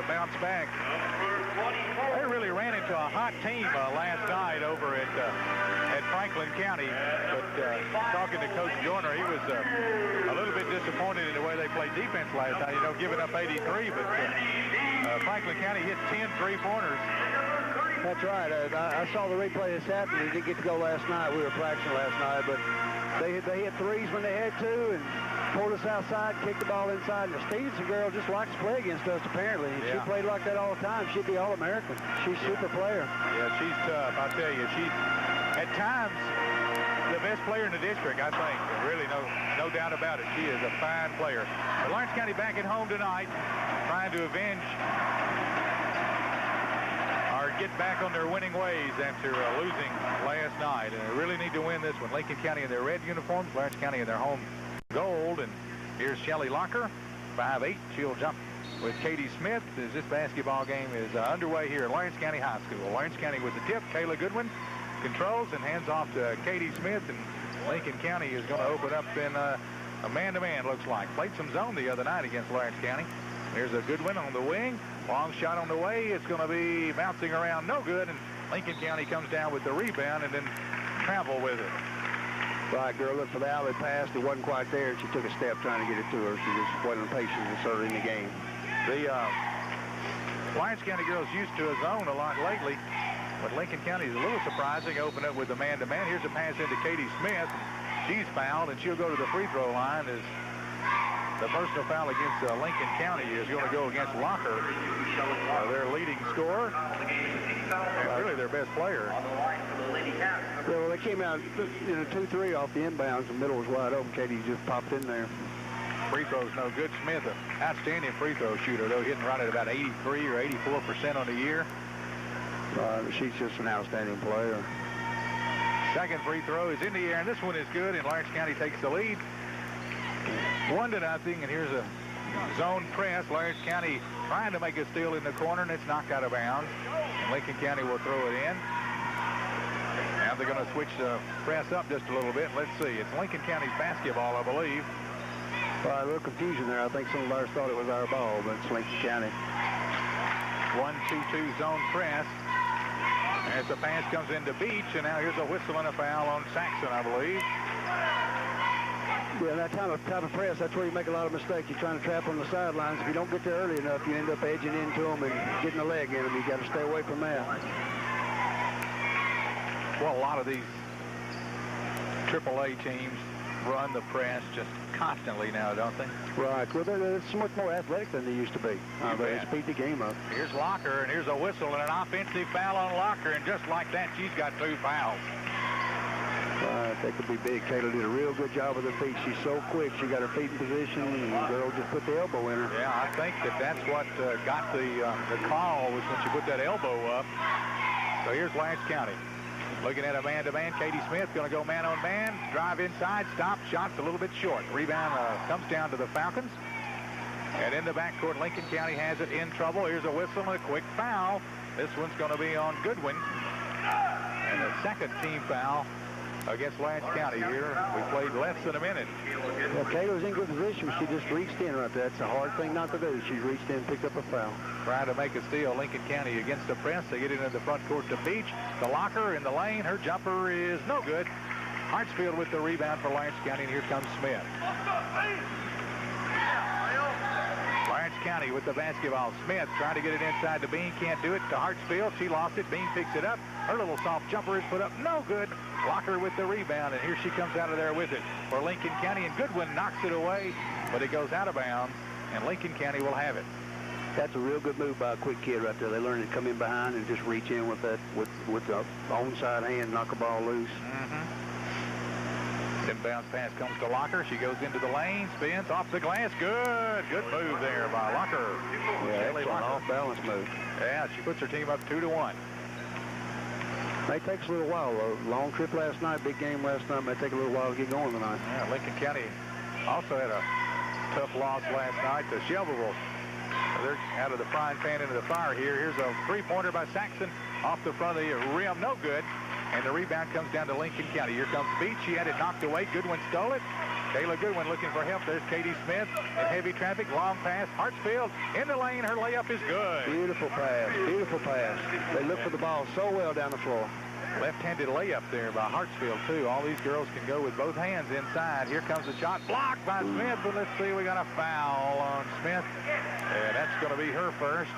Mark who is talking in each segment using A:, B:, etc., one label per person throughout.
A: to bounce back. They really ran into a hot team last night over at Franklin County. But talking to Coach Joyner, he was a little bit disappointed in the way they played defense last night. You know, giving up 83, but Franklin County hit 10 3-pointers.
B: That's right. I saw the replay this afternoon. We didn't get to go last night. We were practicing last night, but they hit threes when they had to and pulled us outside, kicked the ball inside. And the Stevenson girl just likes to play against us, apparently. Yeah. She played like that all the time. She'd be All-American. She's a super player.
A: Yeah, she's tough. I tell you, she's at times the best player in the district, I think. Really, no doubt about it. She is a fine player. But Lawrence County back at home tonight, trying to avenge or get back on their winning ways after losing last night. And they really need to win this one. Lincoln County in their red uniforms, Lawrence County in their home gold. And here's Shelly Locker, 5'8". She'll jump with Katie Smith as this basketball game is underway here at Lawrence County High School. Lawrence County with the tip. Kayla Goodwin controls and hands off to Katie Smith. And Lincoln County is going to open up in a man-to-man, looks like. Played some zone the other night against Lawrence County. There's a Goodwin on the wing. Long shot on the way. It's going to be bouncing around, no good. And Lincoln County comes down with the rebound and then travel with it.
B: Right, girl looked for the alley pass. It wasn't quite there. She took a step trying to get it to her. She just wasn't patient as early in the game.
A: The Lawrence County girls used to a zone a lot lately, but Lincoln County is a little surprising. Open up with the man-to-man. Here's a pass into Katie Smith. She's fouled, and she'll go to the free throw line as the personal foul against Lincoln County is going to go against Locker, their leading scorer, and really their best player.
B: Yeah, well, they came out, 2-3 off the inbounds. The middle was wide open. Katie just popped in there.
A: Free throw's no good. Smith, an outstanding free throw shooter, though, hitting right at about 83 or 84% on the year.
B: She's just an outstanding player.
A: Second free throw is in the air, and this one is good, and Lawrence County takes the lead. 1-0, and here's a zone press. Lawrence County trying to make a steal in the corner, and it's knocked out of bounds. And Lincoln County will throw it in. Now they're going to switch the press up just a little bit. Let's see. It's Lincoln County's basketball, I believe.
B: A little confusion there. I think some of ours thought it was our ball, but it's Lincoln County.
A: 1-2-2 zone press. As the pass comes into Beach, and now here's a whistle and a foul on Saxon, I believe.
B: Yeah, that type of press, that's where you make a lot of mistakes. You're trying to trap on the sidelines. If you don't get there early enough, you end up edging into them and getting a leg in them. You got to stay away from that.
A: Well, a lot of these AAA teams run the press just constantly now, don't they?
B: Right. Well, they're so much more athletic than they used to be. They speed the game up.
A: Here's Locker, and here's a whistle and an offensive foul on Locker, and just like that, she's got 2 fouls.
B: They could be big. Kayla did a real good job with her feet. She's so quick. She got her feet in position, and the girl just put the elbow in her.
A: Yeah, I think that's what got the call was when she put that elbow up. So here's Lawrence County. Looking at a man-to-man. Katie Smith going to go man-on-man. Drive inside. Stop. Shots a little bit short. Rebound comes down to the Falcons. And in the backcourt, Lincoln County has it in trouble. Here's a whistle and a quick foul. This one's going to be on Goodwin. And the second team foul against Lawrence County here. We played less than a minute.
B: Well, Kayla was in good position. She just reached in right there. That's a hard thing not to do. She reached in and picked up a foul.
A: Trying to make a steal. Lincoln County against the press. They get into the front court to Beach. The Locker in the lane. Her jumper is no good. Hartsfield with the rebound for Lawrence County, and here comes Smith. Lawrence County with the basketball. Smith trying to get it inside to Bean. Can't do it to Hartsfield. She lost it. Bean picks it up. Her little soft jumper is put up. No good. Locker with the rebound, and here she comes out of there with it for Lincoln County, and Goodwin knocks it away, but it goes out of bounds, and Lincoln County will have it.
B: That's a real good move by a quick kid right there. They learn to come in behind and just reach in with that with the onside hand, knock a ball loose.
A: Inbounds pass comes to Locker. She goes into the lane, spins off the glass. Good move there by Locker.
B: Yeah, that's an off-balance move.
A: Yeah, she puts her team up 2-1.
B: It takes a little while, though. Long trip last night, big game last night. May take a little while to get going tonight.
A: Yeah, Lincoln County also had a tough loss last night to Shelbyville. They're out of the frying pan into the fire here. Here's a three-pointer by Saxon off the front of the rim. No good. And the rebound comes down to Lincoln County. Here comes Beach. She had it knocked away. Goodwin stole it. Kayla Goodwin looking for help. There's Katie Smith in heavy traffic. Long pass. Hartsfield in the lane. Her layup is good.
B: Beautiful pass. Beautiful pass. They look for the ball so well down the floor.
A: Left-handed layup there by Hartsfield, too. All these girls can go with both hands inside. Here comes the shot. Blocked by Smith, but let's see. We got a foul on Smith. And that's going to be her first.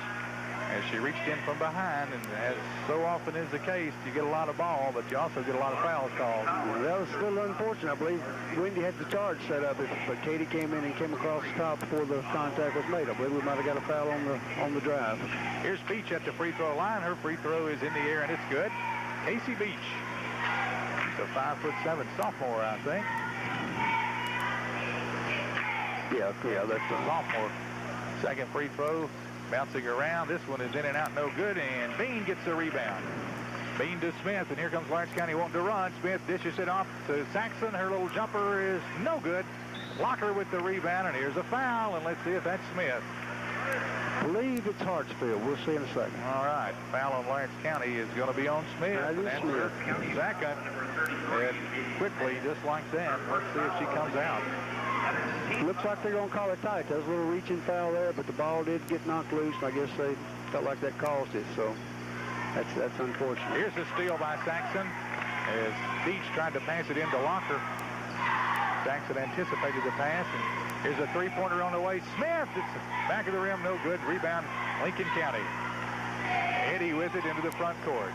A: As she reached in from behind, and as so often is the case, you get a lot of ball, but you also get a lot of fouls called.
B: Well, that was a little unfortunate. I believe Wendy had the charge set up, but Katie came in and came across the top before the contact was made. I believe we might have got a foul on the drive.
A: Here's Beach at the free throw line. Her free throw is in the air, and it's good. Casey Beach. She's a 5'7" sophomore, I think.
B: Yeah, that's
A: a sophomore. Second free throw. Bouncing around. This one is in and out, no good, and Bean gets the rebound. Bean to Smith, and here comes Lawrence County wanting to run. Smith dishes it off to Saxon. Her little jumper is no good. Locker with the rebound, and here's a foul, and let's see if that's Smith.
B: I believe it's Hartsfield. We'll see in a second.
A: All right. Foul on Lawrence County is going to be on Smith.
B: That is Smith.
A: Second. And quickly, just like that. Let's see if she comes out.
B: Looks like they're going to call it tight. There was a little reaching foul there, but the ball did get knocked loose. I guess they felt like that caused it, so that's unfortunate.
A: Here's a steal by Saxon as Beach tried to pass it into Locker. Saxon anticipated the pass, and here's a three-pointer on the way. Smith, it's back of the rim, no good. Rebound, Lincoln County. Eddie with it into the front court.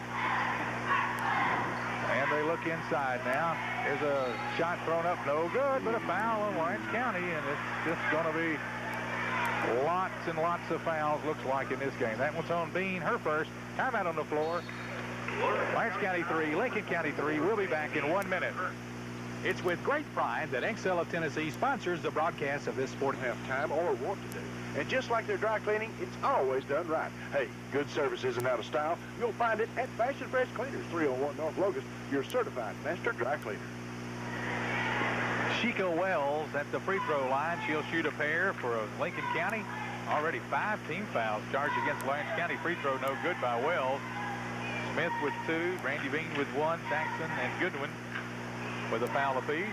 A: And they look inside now. There's a shot thrown up, no good, but a foul on Lawrence County, and it's just going to be lots and lots of fouls, looks like, in this game. That one's on Bean, her first. Timeout on the floor. Lawrence County 3, Lincoln County 3. We'll be back in 1 minute.
C: It's with great pride that XL of Tennessee sponsors the broadcast of this sport.
D: Have time or want to do. And just like their dry cleaning, it's always done right. Hey, good service isn't out of style. You'll find it at Fashion Fresh Cleaners, 301 North Locust, your certified master dry cleaner.
A: Sheikah Wells at the free throw line. She'll shoot a pair for Lincoln County. Already 5 team fouls charged against Lawrence County. Free throw no good by Wells. Smith with 2, Randy Bean with 1, Saxon and Goodwin with a foul apiece.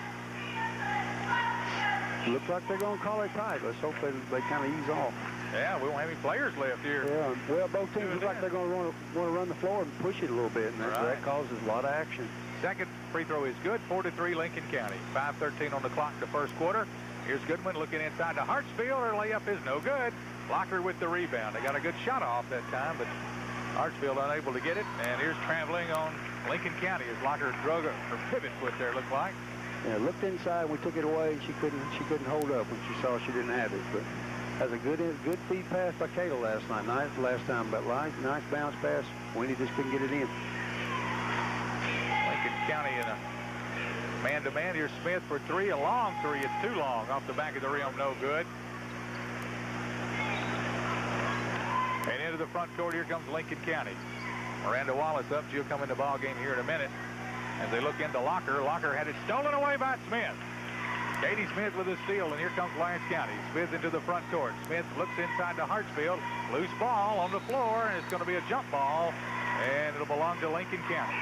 B: Looks like they're going to call it tight. Let's hope they kind of ease off.
A: Yeah, we won't have any players left here.
B: Yeah, well, both teams look like they're going to want to run the floor and push it a little bit, and that causes a lot of action.
A: Second free throw is good. 4-3 Lincoln County. 5:13 on the clock the first quarter. Here's Goodwin looking inside to Hartsfield. Her layup is no good. Locker with the rebound. They got a good shot off that time, but Hartsfield unable to get it. And here's traveling on Lincoln County as Locker drug her pivot foot there, looked like.
B: Yeah, looked inside. We took it away, and she couldn't hold up when she saw she didn't have it. But that's a good feed pass by Kayla last time. But nice bounce pass. Wendy just couldn't get it in.
A: Lincoln County in a man-to-man. Here's Smith for 3. A long 3. It's too long. Off the back of the rim, no good. And into the front court, here comes Lincoln County. Miranda Wallace up. She'll come in the ball game here in a minute. As they look into Locker. Locker had it stolen away by Smith. Katie Smith with a steal, and here comes Lawrence County. Smith into the front court. Smith looks inside to Hartsfield. Loose ball on the floor, and it's going to be a jump ball, and it'll belong to Lincoln County.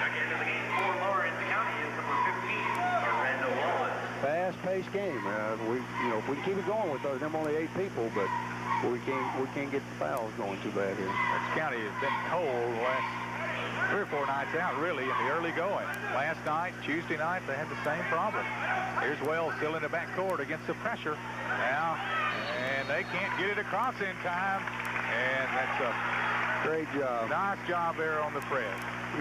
E: Check into the game for Lawrence County is number 15, Miranda Wallace.
B: Fast-paced game. If we keep it going with them only 8 people, but we can't get the fouls going too bad here.
A: Lawrence County has been cold the last 3 or 4 nights out, really, in the early going. Last night, Tuesday night, they had the same problem. Here's Wells still in the backcourt against the pressure now, and they can't get it across in time, and that's a
B: great job.
A: Nice job there on the press.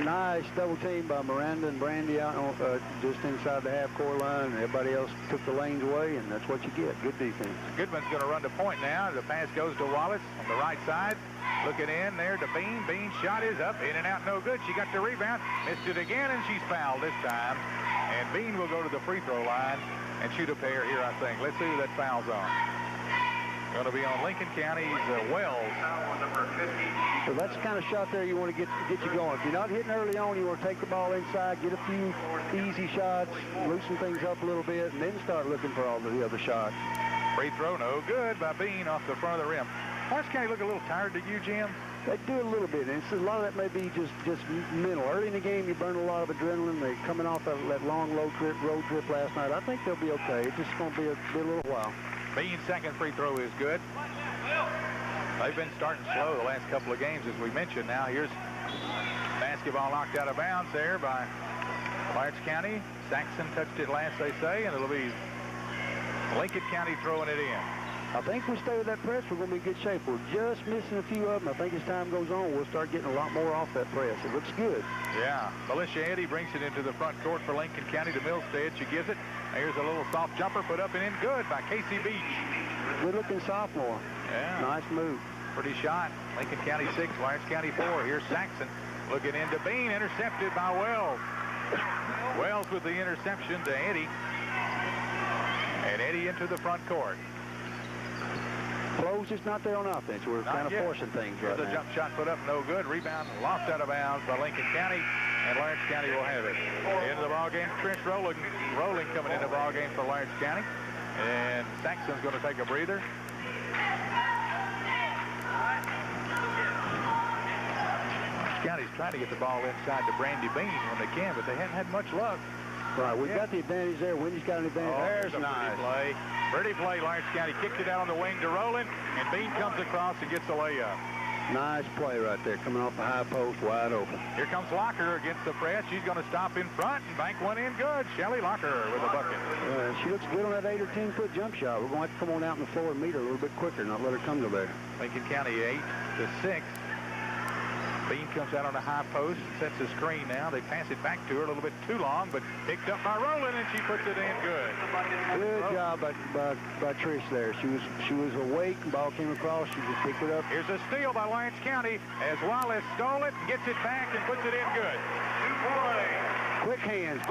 B: Nice double team by Miranda and Brandy out on, just inside the half-court line, and everybody else took the lanes away, and that's what you get. Good defense.
A: Goodman's going to run the point now. The pass goes to Wallace on the right side. Looking in there to Bean. Bean's shot is up, in and out, no good. She got the rebound, missed it again, and she's fouled this time. And Bean will go to the free throw line and shoot a pair here, I think. Let's see who that foul's on. Going to be on Lincoln County's Wells.
B: So that's the kind of shot there you want to get you going. If you're not hitting early on, you want to take the ball inside, get a few easy shots, loosen things up a little bit, and then start looking for all the other shots.
A: Free throw, no good by Bean off the front of the rim. Lawrence County look a little tired to you, Jim?
B: They do it a little bit, and a lot of that may be just mental. Early in the game, you burn a lot of adrenaline. They're coming off that long road trip last night. I think they'll be okay. It's just going to be a little while.
A: Bean's second free throw is good. They've been starting slow the last couple of games, as we mentioned. Now here's basketball knocked out of bounds there by Lawrence County. Saxon touched it last, they say, and it'll be Lincoln County throwing it in.
B: I think if we stay with that press, we're going to be in good shape. We're just missing a few of them. I think as time goes on, we'll start getting a lot more off that press. It looks good.
A: Yeah. Militia Eddy brings it into the front court for Lincoln County to Milstead. She gives it. Here's a little soft jumper put up and in good by Casey Beach.
B: Good-looking sophomore.
A: Yeah.
B: Nice move.
A: Pretty shot. Lincoln County 6, Lawrence County 4. Here's Saxon looking into Bean, intercepted by Wells. Wells with the interception to Eddy. And Eddy into the front court.
B: Flo's just not there on offense. We're kind of forcing things right now.
A: Here's a jump shot put up, no good. Rebound lost out of bounds by Lincoln County, and Lawrence County will have it. Into the ball game, Trish Rolling coming into the ball game for Lawrence County, and Saxon's going to take a breather. County's trying to get the ball inside to Brandy Bean when they can, but they haven't had much luck.
B: Right, we've got the advantage there. Wendy's got an advantage.
A: There's nice. Pretty play. Lawrence County kicked it out on the wing to Rowland, and Bean comes across and gets a layup.
B: Nice play right there, coming off the high post, wide open.
A: Here comes Locker against the press. She's going to stop in front and bank one in good. Shelly Locker with a bucket.
B: She looks good on that 8 or 10 foot jump shot. We're going to have to come on out on the floor and meet her a little bit quicker, not let her come to there.
A: Lincoln County 8-6. Bean comes out on the high post, sets a screen now. They pass it back to her a little bit too long, but picked up by Rowland, and she puts it in good.
B: Good job by Trish there. She was awake, the ball came across, she just picked it up.
A: Here's a steal by Lawrence County as Wallace stole it, gets it back, and puts it in good.
B: Quick hands,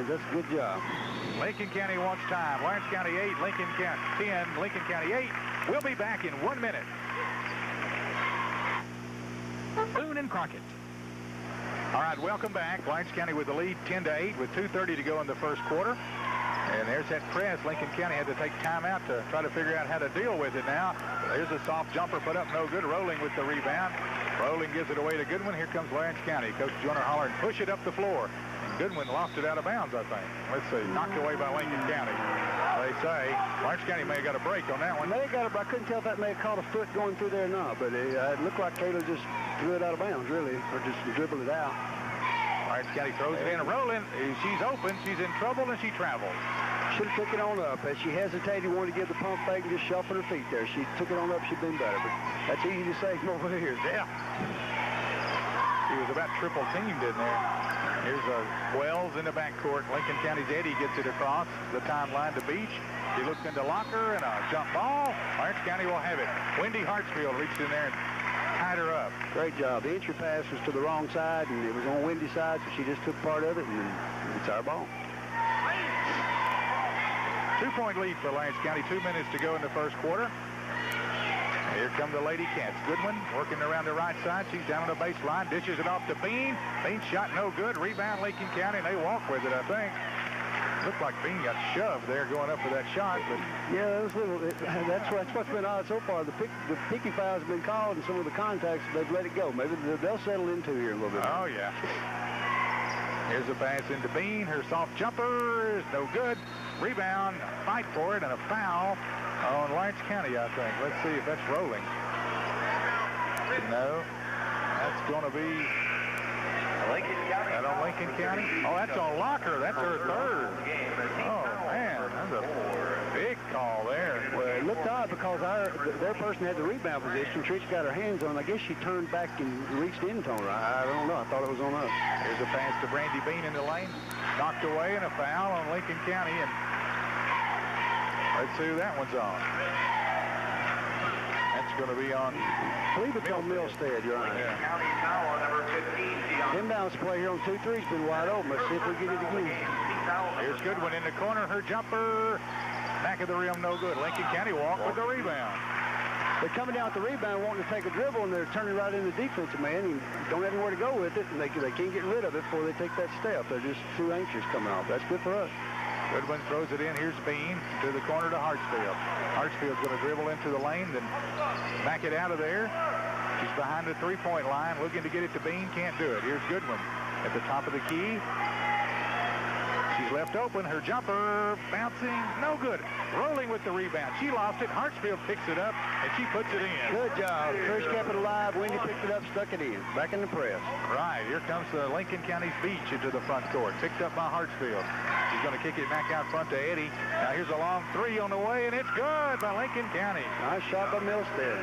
B: that's a good job.
A: Lincoln County wants time. Lawrence County 8, Lincoln County 10, Lincoln County 8. We'll be back in 1 minute.
C: Boone and Crockett.
A: All right, welcome back. Lawrence County with the lead 10-8 with 2:30 to go in the first quarter. And there's that press. Lincoln County had to take time out to try to figure out how to deal with it now. There's a soft jumper put up, no good. Rolling with the rebound. Rolling gives it away to Goodwin. Here comes Lawrence County. Coach Joyner holler and push it up the floor. And Goodwin lost it out of bounds, I think. Let's see. Knocked away by Lincoln County. They say Lawrence County may have got a break on that one.
B: May have got it, but I couldn't tell if that may have caught a foot going through there or not. But it looked like Kayla just threw it out of bounds, really, or just dribbled it out.
A: Lawrence County throws it in. Rolling. She's open. She's in trouble, and she travels.
B: Should have took it on up. As she hesitated, wanted to give the pump fake and just shuffle her feet there. She took it on up, she'd been better. But that's easy to say from over here.
A: Yeah. She was about triple teamed in there. Here's Wells in the backcourt. Lincoln County's Eddy gets it across the timeline to Beach. She looks into Locker and a jump ball. Lawrence County will have it. Wendy Hartsfield reached in there and tied her up.
B: Great job. The entry pass was to the wrong side, and it was on Wendy's side, so she just took part of it, and it's our ball.
A: 2-point lead for Lawrence County. 2 minutes to go in the first quarter. Here come the Lady Cats. Goodwin working around the right side. She's down on the baseline. Dishes it off to Bean. Bean shot no good. Rebound Lincoln County, and they walk with it, I think. Looked like Bean got shoved there going up for that shot. But
B: yeah, that's what's been odd so far. The picky fouls have been called, and some of the contacts, they've let it go. Maybe they'll settle into here a little bit.
A: Oh, yeah. Here's a pass into Bean. Her soft jumper is no good. Rebound, fight for it, and a foul on Lawrence County, I think. Let's see if that's rolling. No. That's going to be... That on Lincoln County? Oh, that's on Locker. That's her third. Oh, man. That's a big call there.
B: Well, it looked odd because their person had the rebound position. Trish got her hands on. I guess she turned back and reached in on her. I don't know. I thought it was on us.
A: Here's a pass to Brandy Bean in the lane. Knocked away and a foul on Lincoln County. And let's see who that one's on. That's going to be on...
B: I believe it's on Milstead, you're right.
A: Yeah.
E: County foul on number 15.
B: Inbounds play here on 2-3's been wide open. Let's see if we get it again.
A: Here's Goodwin in the corner. Her jumper. Back of the rim, no good. Lincoln County walk with the rebound.
B: They're coming down with the rebound, wanting to take a dribble, and they're turning right into the defensive man and don't have anywhere to go with it, and they can't get rid of it before they take that step. They're just too anxious coming off. That's good for us.
A: Goodwin throws it in. Here's Bean to the corner to Hartsfield. Hartsfield's going to dribble into the lane, then back it out of there. She's behind the three-point line, looking to get it to Bean. Can't do it. Here's Goodwin at the top of the key. She's left open. Her jumper bouncing, no good. Rolling with the rebound. She lost it. Hartsfield picks it up, and she puts it in.
B: Good job. Trish kept it alive. Wendy picked it up, stuck it in. Back in the press.
A: Right. Here comes Lincoln County's Beach into the front court. Picked up by Hartsfield. She's going to kick it back out front to Eddie. Now here's a long three on the way, and it's good by Lincoln County.
B: Nice shot by Milstead.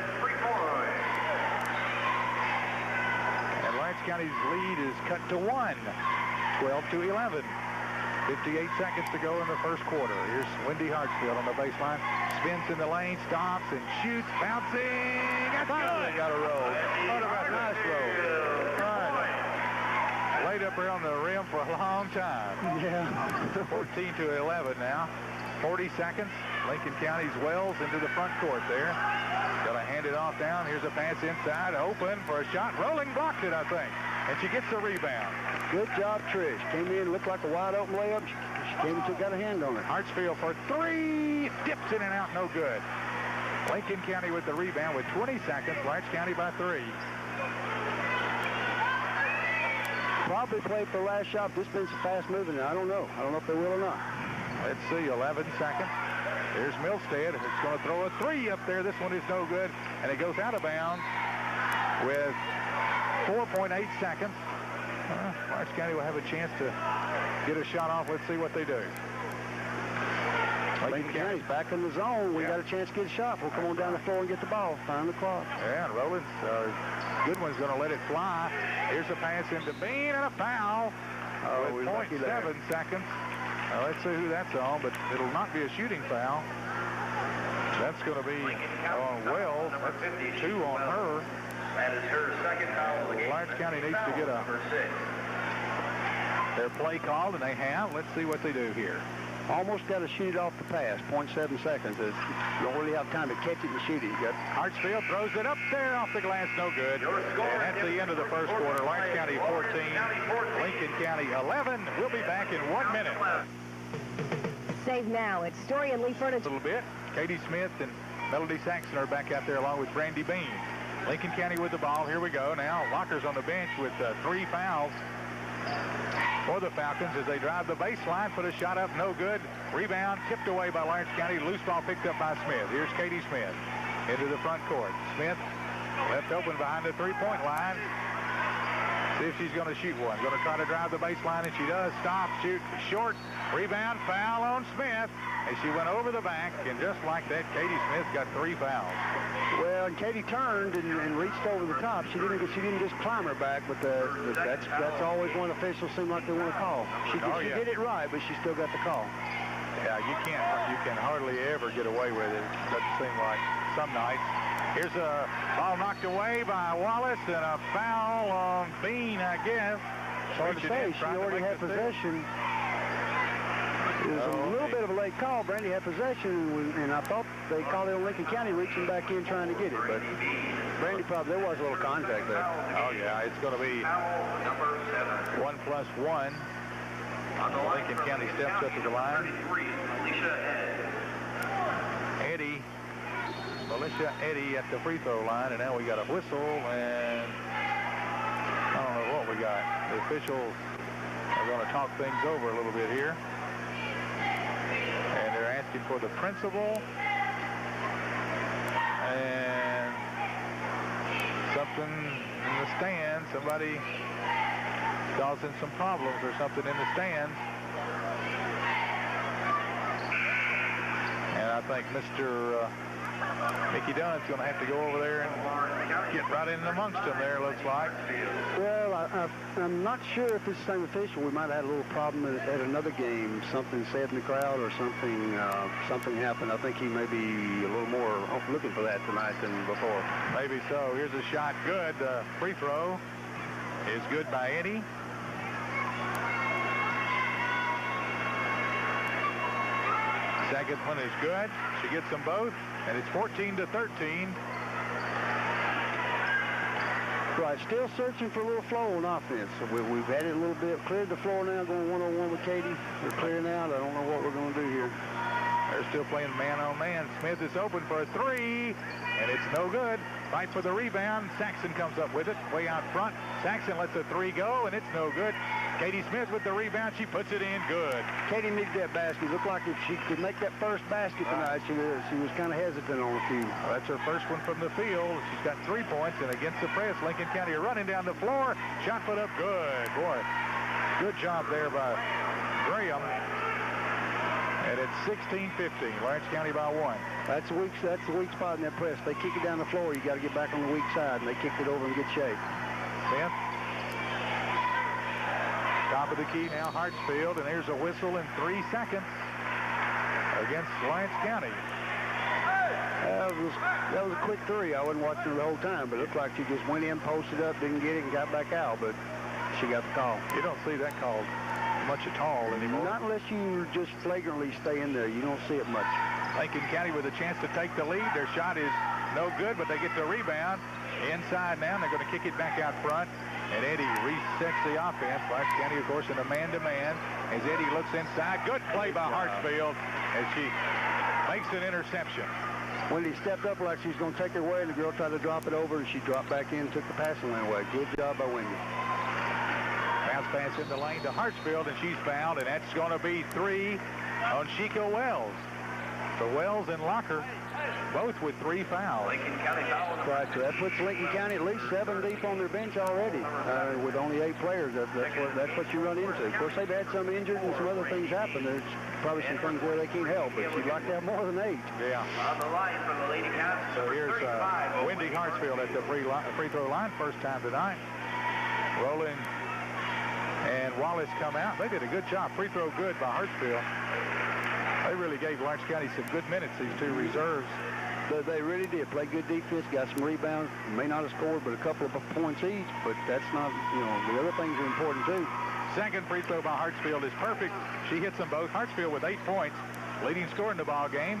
A: And Lawrence County's lead is cut to 1. 12-11. 58 seconds to go in the first quarter. Here's Wendy Hartsfield on the baseline. Spins in the lane, stops, and shoots. Bouncing. That's good.
B: Got a roll.
A: What about a nice roll? Right. Laid up there on the rim for a long time.
B: Yeah.
A: 14-11 now. 40 seconds. Lincoln County's Wells into the front court there. Got to hand it off down. Here's a pass inside. Open for a shot. Rolling blocked it, I think. And she gets the rebound.
B: Good job, Trish. Came in, looked like a wide open layup. She came and got a hand on it.
A: Hartsfield for three. Dips in and out, no good. Lincoln County with the rebound with 20 seconds. Lawrence County by 3.
B: Probably played for the last shot. This been so fast moving. I don't know. I don't know if they will or not.
A: Let's see, 11 seconds. Here's Milstead. It's going to throw a three up there. This one is no good. And it goes out of bounds with 4.8 seconds. Lawrence County will have a chance to get a shot off. Let's see what they do.
B: Lincoln County's back in the zone. We got a chance to get a shot. We'll come on down the floor and get the ball. Find the clock.
A: Yeah, and Rollins, Goodwin's going to let it fly. Here's a pass into Bean and a foul. With 0.7 seconds. Let's see who that's on, but it'll not be a shooting foul. That's going to be on Wells. That's 2 on her.
E: That is her second foul of the game.
A: Lawrence County needs to get their play called, and they have. Let's see what they do here.
B: Almost got to shoot it off the pass. 0.7 seconds. You don't really have time to catch it and shoot it. You got
A: Hartsfield throws it up there off the glass. No good. And that's the end of the first quarter. Lawrence County 14, Lincoln County 11. We'll be back in 1 minute.
F: Save now. It's Story and Lee Furniture.
A: A little bit. Katie Smith and Melody Saxon are back out there along with Brandy Bean. Lincoln County with the ball. Here we go. Now Locker's on the bench with 3 fouls for the Falcons as they drive the baseline. Put a shot up. No good. Rebound tipped away by Lawrence County. Loose ball picked up by Smith. Here's Katie Smith into the front court. Smith left open behind the three-point line. See if she's going to shoot one. Going to try to drive the baseline, and she does. Stop, shoot, short. Rebound, foul on Smith. And she went over the back, and just like that, Katie Smith got 3 fouls.
B: Well, and Katie turned and reached over the top. She didn't just climb her back, but that's always one officials seem like they want to call. She did it right, but she still got the call.
A: Yeah, you can hardly ever get away with it. It doesn't seem like some nights. Here's a ball knocked away by Wallace and a foul on Bean, I guess.
B: Hard to say. She already had possession. It was a little bit of a late call. Brandy had possession, and I thought they called it on Lincoln County reaching back in trying to get it. But Brandy there was a little contact there.
A: Oh, yeah, it's going to be 1+1. Lincoln County steps up to the line. Alicia Eddy at the free throw line, and now we got a whistle, and I don't know what we got. The officials are going to talk things over a little bit here. And they're asking for the principal and something in the stands. Somebody causing some problems or something in the stands. And I think Mr. Mickey Dunn's going to have to go over there and get right in amongst them there, looks like.
B: Well, I'm not sure if it's the same official. We might have had a little problem at another game. Something said in the crowd or something happened. I think he may be a little more looking for that tonight than before.
A: Maybe so. Here's a shot. Good. Free throw is good by Eddie. Second one is good. She gets them both, and it's 14-13.
B: Right, still searching for a little flow on offense. So we've had it a little bit, cleared the floor now, going one-on-one with Katie. We're clearing out. I don't know what we're going to do here.
A: They're still playing man-on-man. Smith is open for a three, and it's no good. Fight for the rebound. Saxon comes up with it, way out front. Saxon lets a three go, and it's no good. Katie Smith with the rebound. She puts it in good.
B: Katie needed that basket. Looked like if she could make that first basket tonight, she was kind of hesitant on a few.
A: Well, that's her first one from the field. She's got 3 points, and against the press, Lincoln County are running down the floor. Shot put up good. Boy, good job there by Graham. And it's 16-15. Lawrence County by 1.
B: That's the weak spot in that press. They kick it down the floor. You got to get back on the weak side, and they kicked it over in good shape.
A: Smith. Top of the key now, Hartsfield, and there's a whistle in 3 seconds against Lawrence County.
B: That was a quick three. I wasn't watching her the whole time, but it looked like she just went in, posted up, didn't get it, and got back out, but she got the call.
A: You don't see that called much at all anymore.
B: Not unless you just flagrantly stay in there. You don't see it much.
A: Lincoln County with a chance to take the lead. Their shot is no good, but they get the rebound. Inside now, and they're going to kick it back out front. And Eddie resets the offense. Lawrence County, of course, in a man-to-man. As Eddie looks inside. Good play by Hartsfield as she makes an interception.
B: Wendy stepped up like she was going to take it away, and the girl tried to drop it over, and she dropped back in and took the passing lane away. Good job by Wendy.
A: Bounce pass in the lane to Hartsfield, and she's fouled, and that's going to be 3 on Chico Wells. So Wells and Locker both with 3 fouls.
E: Lincoln County foul.
B: Right, so that puts Lincoln County at least 7 deep on their bench already. With only 8 players, that's what you run into. Of course, they've had some injured and some other things happen. There's probably some things where they can't help, but you'd like to have more than 8.
A: Yeah.
E: On the line from the Lady Cats.
A: So here's Wendy Hartsfield at the free throw line, first time tonight. Rowland and Wallace come out. They did a good job. Free throw good by Hartsfield. They really gave Lawrence County some good minutes, these 2 reserves.
B: They really did. Play good defense, got some rebounds. May not have scored, but a couple of points each. But that's not, the other things are important too.
A: Second free throw by Hartsfield is perfect. She hits them both. Hartsfield with 8 points, leading scorer in the ball game.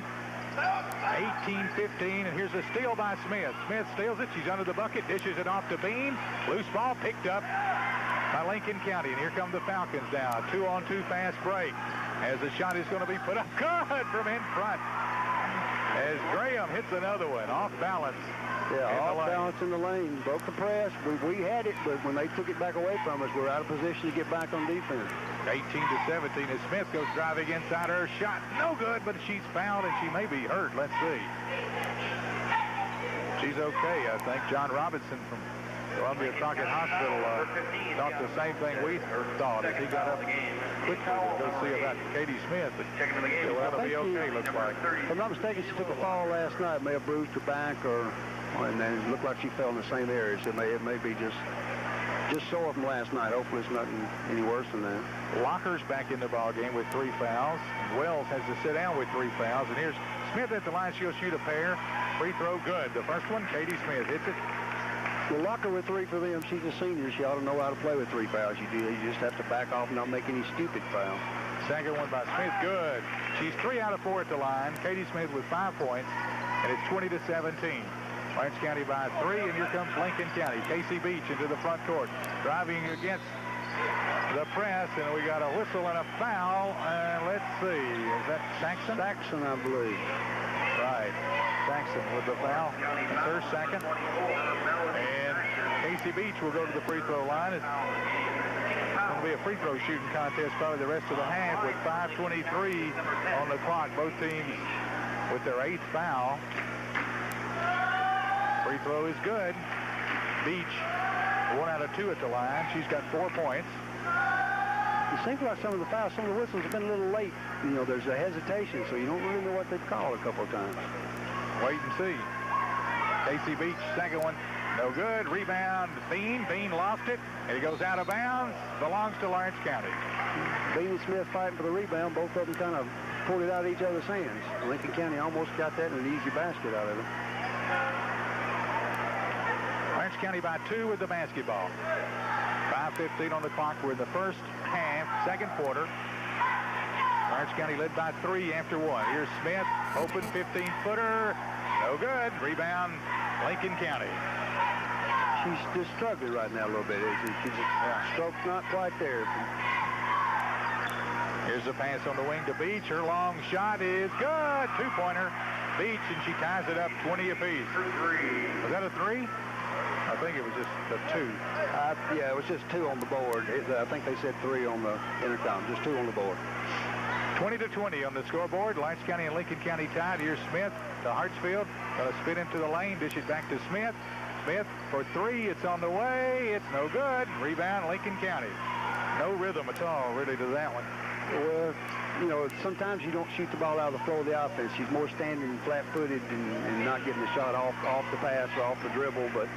A: 18-15, and here's a steal by Smith. Smith steals it. She's under the bucket, dishes it off to Bean. Loose ball picked up by Lincoln County, and here come the Falcons now. 2-on-2 fast break as the shot is going to be put up good from in front. As Graham hits another one off balance.
B: Yeah, off balance in the lane. Broke the press. We had it, but when they took it back away from us, we're out of position to get back on defense.
A: 18-17 as Smith goes driving inside her shot. No good, but she's fouled and she may be hurt. Let's see. She's okay, I think. John Robinson from Columbia Crockett Hospital thought the same thing we thought as he got up quickly to go see about Katie Smith. But that'll be okay, looks like.
B: If I'm not mistaken, she took a fall last night. May have bruised her back, and then it looked like she fell in the same area. So it may be just sore from last night. Hopefully it's nothing any worse than that.
A: Locker's back in the ball game with 3 fouls. And Wells has to sit down with 3 fouls. And here's Smith at the line. She'll shoot a pair. Free throw good. The first one, Katie Smith hits it.
B: Well, Locker with 3 for them. She's a senior. She ought to know how to play with 3 fouls. You just have to back off and not make any stupid fouls.
A: Second one by Smith, good. She's 3 out of 4 at the line. Katie Smith with 5 points, and it's 20-17. Lawrence County by 3, and here comes Lincoln County. Casey Beach into the front court, driving against the press, and we got a whistle and a foul. And let's see, is that Saxon?
B: Saxon, I believe.
A: Right, Saxon with the foul. That's her second. And Casey Beach will go to the free throw line. It's going to be a free throw shooting contest probably the rest of the half with 5:23 on the clock. Both teams with their 8th foul. Free throw is good. Beach, 1 out of 2 at the line. She's got 4 points.
B: It seems like some of the fouls, some of the whistles have been a little late. There's a hesitation, so you don't really know what they've called a couple of times.
A: Wait and see. Casey Beach, second one. No good. Rebound, Bean. Bean lost it, and it goes out of bounds. Belongs to Lawrence County.
B: Bean and Smith fighting for the rebound. Both of them kind of pulled it out of each other's hands. Lincoln County almost got that in an easy basket out of it.
A: Lawrence County by 2 with the basketball. 5:15 on the clock. We're in the first half, second quarter. Lawrence County led by 3 after 1. Here's Smith, open 15-footer. No good. Rebound, Lincoln County.
B: She's just struggling right now a little bit. She's stroke's not quite there.
A: Here's the pass on the wing to Beach. Her long shot is good. Two-pointer. Beach, and she ties it up 20 apiece. Was that a 3? I think it was just a 2.
B: Yeah, it was just 2 on the board. I think they said 3 on the intercom, just 2 on the board.
A: 20-20 on the scoreboard. Lawrence County and Lincoln County tied. Here's Smith to Hartsfield. Going to spin into the lane. Dish it back to Smith. Smith for 3. It's on the way. It's no good. Rebound, Lincoln County. No rhythm at all, really, to that one.
B: Well, you know, sometimes you don't shoot the ball out of the flow of the offense. She's more standing flat-footed and not getting the shot off the pass or off the dribble, but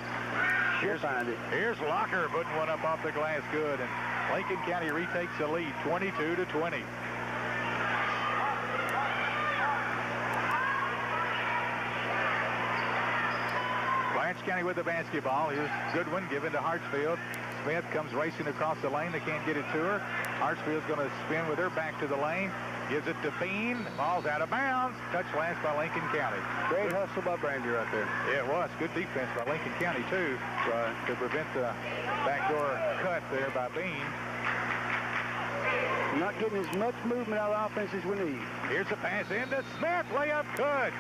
B: she'll find it.
A: Here's Locker putting one up off the glass good, and Lincoln County retakes the lead, 22-20. Lawrence County with the basketball. Here's Goodwin given to Hartsfield. Smith comes racing across the lane. They can't get it to her. Hartsfield's going to spin with her back to the lane. Gives it to Bean. Ball's out of bounds. Touch last by Lincoln County.
B: Great hustle by Brandy right there.
A: Yeah, it was. Good defense by Lincoln County, too, to prevent the backdoor cut there by Bean.
B: Not getting as much movement out of the offense as we need.
A: Here's the pass into Smith. Layup good.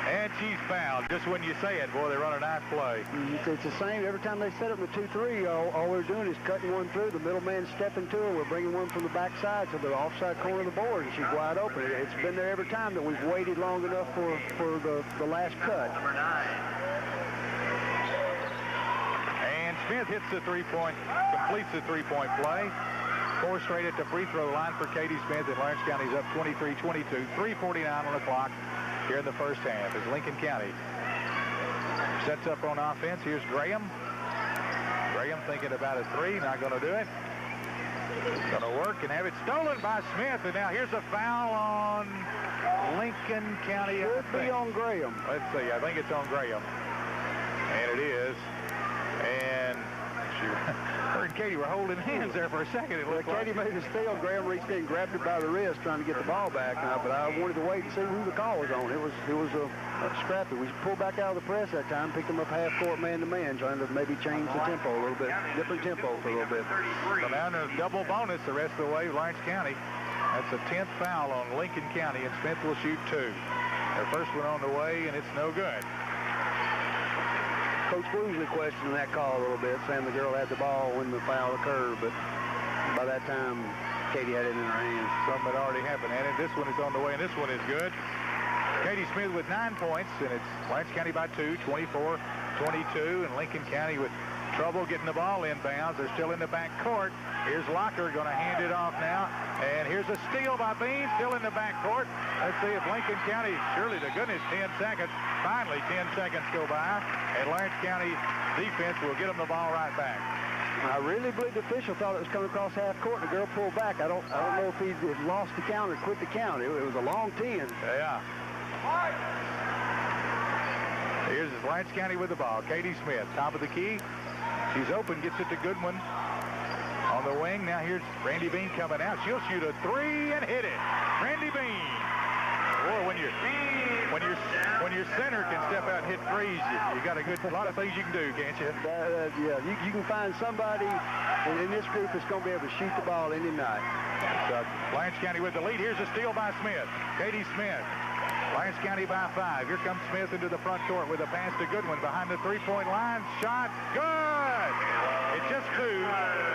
A: And she's fouled. Just when you say it, boy, they run a nice play.
B: It's the same. Every time they set up the 2-3, all we're doing is cutting one through. The middle man stepping to her. We're bringing one from the backside to the offside corner of the board, and she's wide open. It's been there every time that we've waited long enough for the last cut.
A: And Smith hits the three-point, completes the three-point play. 4 straight at the free throw line for Katie Smith, and Lawrence County's up 23-22. 3:49 on the clock here in the first half as Lincoln County sets up on offense. Here's Graham. Graham thinking about a 3, not going to do it. Going to work and have it stolen by Smith, and now here's a foul on Lincoln County.
B: Could be on Graham.
A: Let's see, I think it's on Graham. And it is. And her and Katie were holding hands there for a second. It looked
B: Katie made a steal. Graham reached in and grabbed her by the wrist trying to get the ball back. But I wanted to wait and see who the call was on. It was a scrappy. We pulled back out of the press that time, picked them up half court man-to-man, trying to maybe change the tempo a little bit, different tempo for a little bit.
A: So now in a double bonus the rest of the way, Lawrence County. That's the 10th foul on Lincoln County, and Smith will shoot 2. Their first one on the way, and it's no good.
B: Coach Woosley questioning that call a little bit, saying the girl had the ball when the foul occurred, but by that time, Katie had it in her hands.
A: Something had already happened, and this one is on the way, and this one is good. Katie Smith with 9 points, and it's Lawrence County by 2, 24-22, and Lincoln County with trouble getting the ball inbounds. They're still in the back court. Here's Locker going to hand it off now, and here's a steal by Bean, still in the back court. Let's see if Lincoln County, surely to goodness, 10 seconds. Finally, 10 seconds go by, and Lawrence County defense will get them the ball right back.
B: I really believe the official thought it was coming across half court, and the girl pulled back. I don't know if he had lost the count or quit the count. It was a long 10.
A: Yeah. Here's Lawrence County with the ball. Katie Smith, top of the key. She's open, gets it to Goodwin on the wing. Now here's Randy Bean coming out. She'll shoot a 3 and hit it. Randy Bean. Boy, when your center can step out and hit threes, you got a lot of things you can do, can't you?
B: Yeah, you can find somebody in this group that's going to be able to shoot the ball any night.
A: Lawrence County with the lead. Here's a steal by Smith. Katie Smith. Lawrence County by 5. Here comes Smith into the front court with a pass to Goodwin behind the three-point line. Shot good. It's just 2.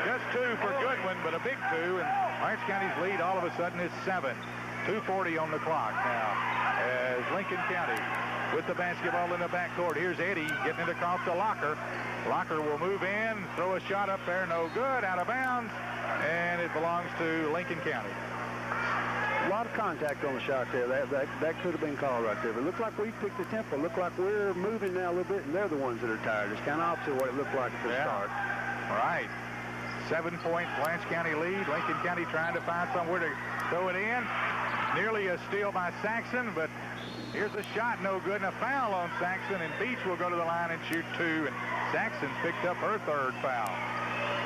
A: Just 2 for Goodwin, but a big 2. And Lawrence County's lead all of a sudden is 7. 2:40 on the clock now as Lincoln County with the basketball in the backcourt. Here's Eddie getting it across to Locker. Locker will move in, throw a shot up there, no good, out of bounds, and it belongs to Lincoln County.
B: A lot of contact on the shot there. That could have been called right there. But it looked like we picked the tempo. It looked like we're moving now a little bit, and they're the ones that are tired. It's kind of opposite of what it looked like at the start.
A: All right. 7-point Lawrence County lead. Lincoln County trying to find somewhere to throw it in. Nearly a steal by Saxon, but here's a shot, no good, and a foul on Saxon, and Beach will go to the line and shoot 2, and Saxon's picked up her 3rd foul.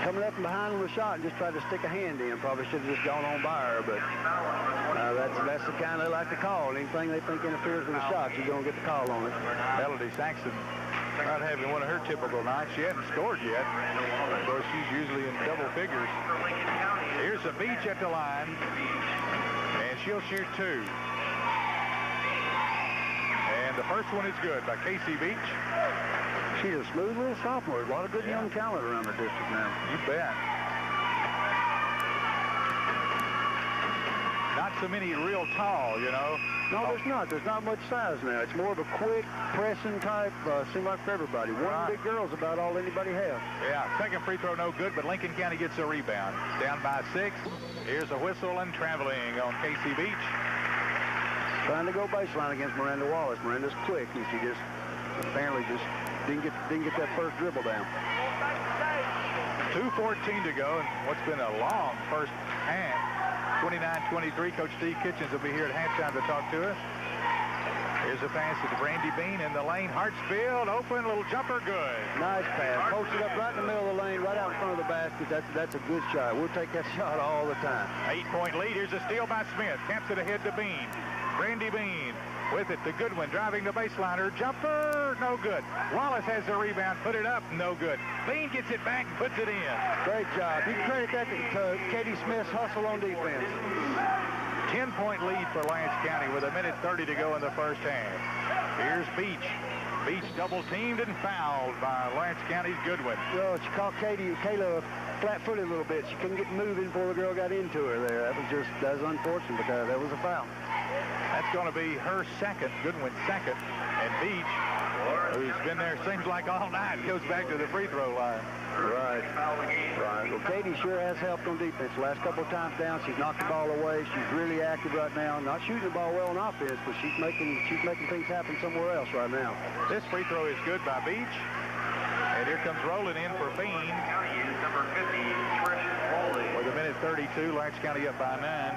B: Coming up from behind on the shot and just tried to stick a hand in. Probably should have just gone on by her, but that's the kind they like to call. Anything they think interferes with the shot, you're going to get the call on it.
A: Melody Saxon not having one of her typical nights. She hadn't scored yet. Of course, she's usually in double figures. Here's a Beach at the line. she'll shoot 2. And the first one is good by Casey Beach.
B: She's a smooth little sophomore. A lot of good young talent around the district now.
A: You bet. Not so many real tall, you know.
B: No, there's not. There's not much size now. It's more of a quick, pressing type, seem like for everybody. One big girl's about all anybody has.
A: Yeah, second free throw no good, but Lincoln County gets a rebound. Down by 6. Here's a whistle and traveling on Casey Beach.
B: Trying to go baseline against Miranda Wallace. Miranda's quick, and she just apparently just didn't get that first dribble down.
A: 2:14 to go, and what's been a long first half. 29-23. Coach Steve Kitchens will be here at halftime to talk to us. Here's a pass to Brandy Bean in the lane. Hartsfield open, little jumper, good.
B: Nice pass. Posted up right in the middle of the lane, right out in front of the basket. That's a good shot. We'll take that shot all the time.
A: 8-point lead. Here's a steal by Smith. Taps it ahead to Bean. Brandy Bean with it to Goodwin, driving the baseliner. Jumper, no good. Wallace has the rebound, put it up, no good. Bean gets it back and puts it in.
B: Great job. You can credit that to Katie Smith's hustle on defense.
A: 10-point lead for Lance County with 1:30 to go in the first half. Here's Beach. Beach double-teamed and fouled by Lance County's Goodwin.
B: Well, she caught Kayla flat-footed a little bit. She couldn't get moving before the girl got into her there. That was unfortunate, but that was a foul.
A: That's going to be her second, Goodwin's second. And Beach, who's been there seems like all night, goes back to the free throw line.
B: Right. Well, Katie sure has helped on defense. The last couple of times down, she's knocked the ball away. She's really active right now. Not shooting the ball well on offense, but she's making things happen somewhere else right now.
A: This free throw is good by Beach. And here comes rolling in for Bean.
E: Number 50, Trish
A: With 1:32, Lance County up by 9.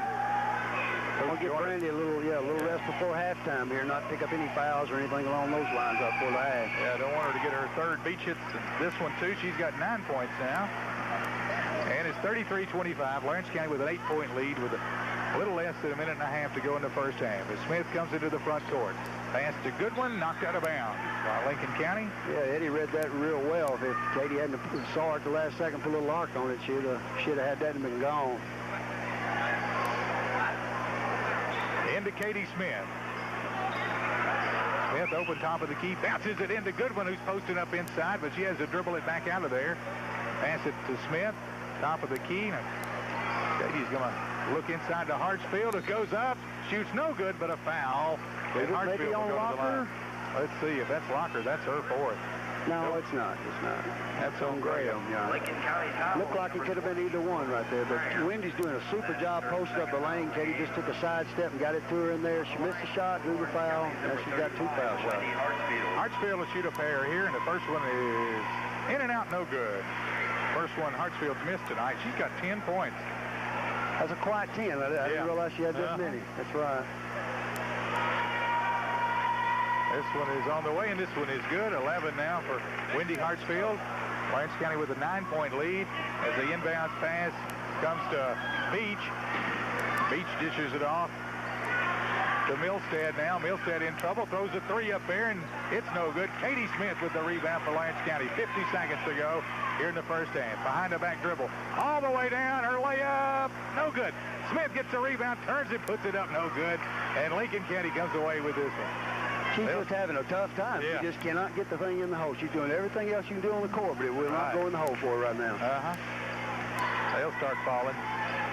B: I'll give Brandy a little rest before halftime here, not pick up any fouls or anything along those lines up for the half.
A: Yeah, don't want her to get her third. Beach hits this one too. She's got 9 points now. And it's 33-25. Lawrence County with an 8-point lead with a little less than 1.5 minutes to go in the first half. As Smith comes into the front court. Pass to Goodwin, knocked out of bounds by Lincoln County.
B: Yeah, Eddie read that real well. If Katie hadn't saw it at the last second, put a little arc on it, she'd have had that and been gone.
A: Into Katie Smith. Smith open top of the key, bounces it into Goodwin, who's posted up inside, but she has to dribble it back out of there. Pass it to Smith, top of the key. Now, Katie's going to look inside to Hartsfield. It goes up, shoots no good, but a foul.
B: Maybe
A: Hartsfield will
B: on
A: go to the line.
B: Locker?
A: Let's see if that's Locker. That's her fourth.
B: No, it's not. It's not.
A: That's on Graham.
B: Yeah.
E: Lincoln County foul.
B: Looked like it could have been either one right there, but Wendy's doing a super job posting up the lane. Katie just took a side step and got it to her in there. She missed a shot, drew the foul. Now she's got 2 foul shots.
A: Hartsfield will shoot a pair here, and the first one is in and out, no good. First one Hartsfield's missed tonight. She's got 10 points.
B: That's a quiet 10. I didn't realize she had that many. That's right.
A: This one is on the way, and this one is good. 11 now for Wendy Hartsfield. Lawrence County with a 9-point lead as the inbounds pass comes to Beach. Beach dishes it off to Milstead now. Milstead in trouble, throws a 3 up there, and it's no good. Katie Smith with the rebound for Lawrence County. 50 seconds to go here in the first half. Behind the back dribble, all the way down, her layup, no good. Smith gets the rebound, turns it, puts it up, no good. And Lincoln County comes away with this one.
B: She's just having a tough time.
A: Yeah.
B: She just cannot get the thing in the hole. She's doing everything else you can do on the court, but it will not go in the hole for her right now.
A: They'll start falling.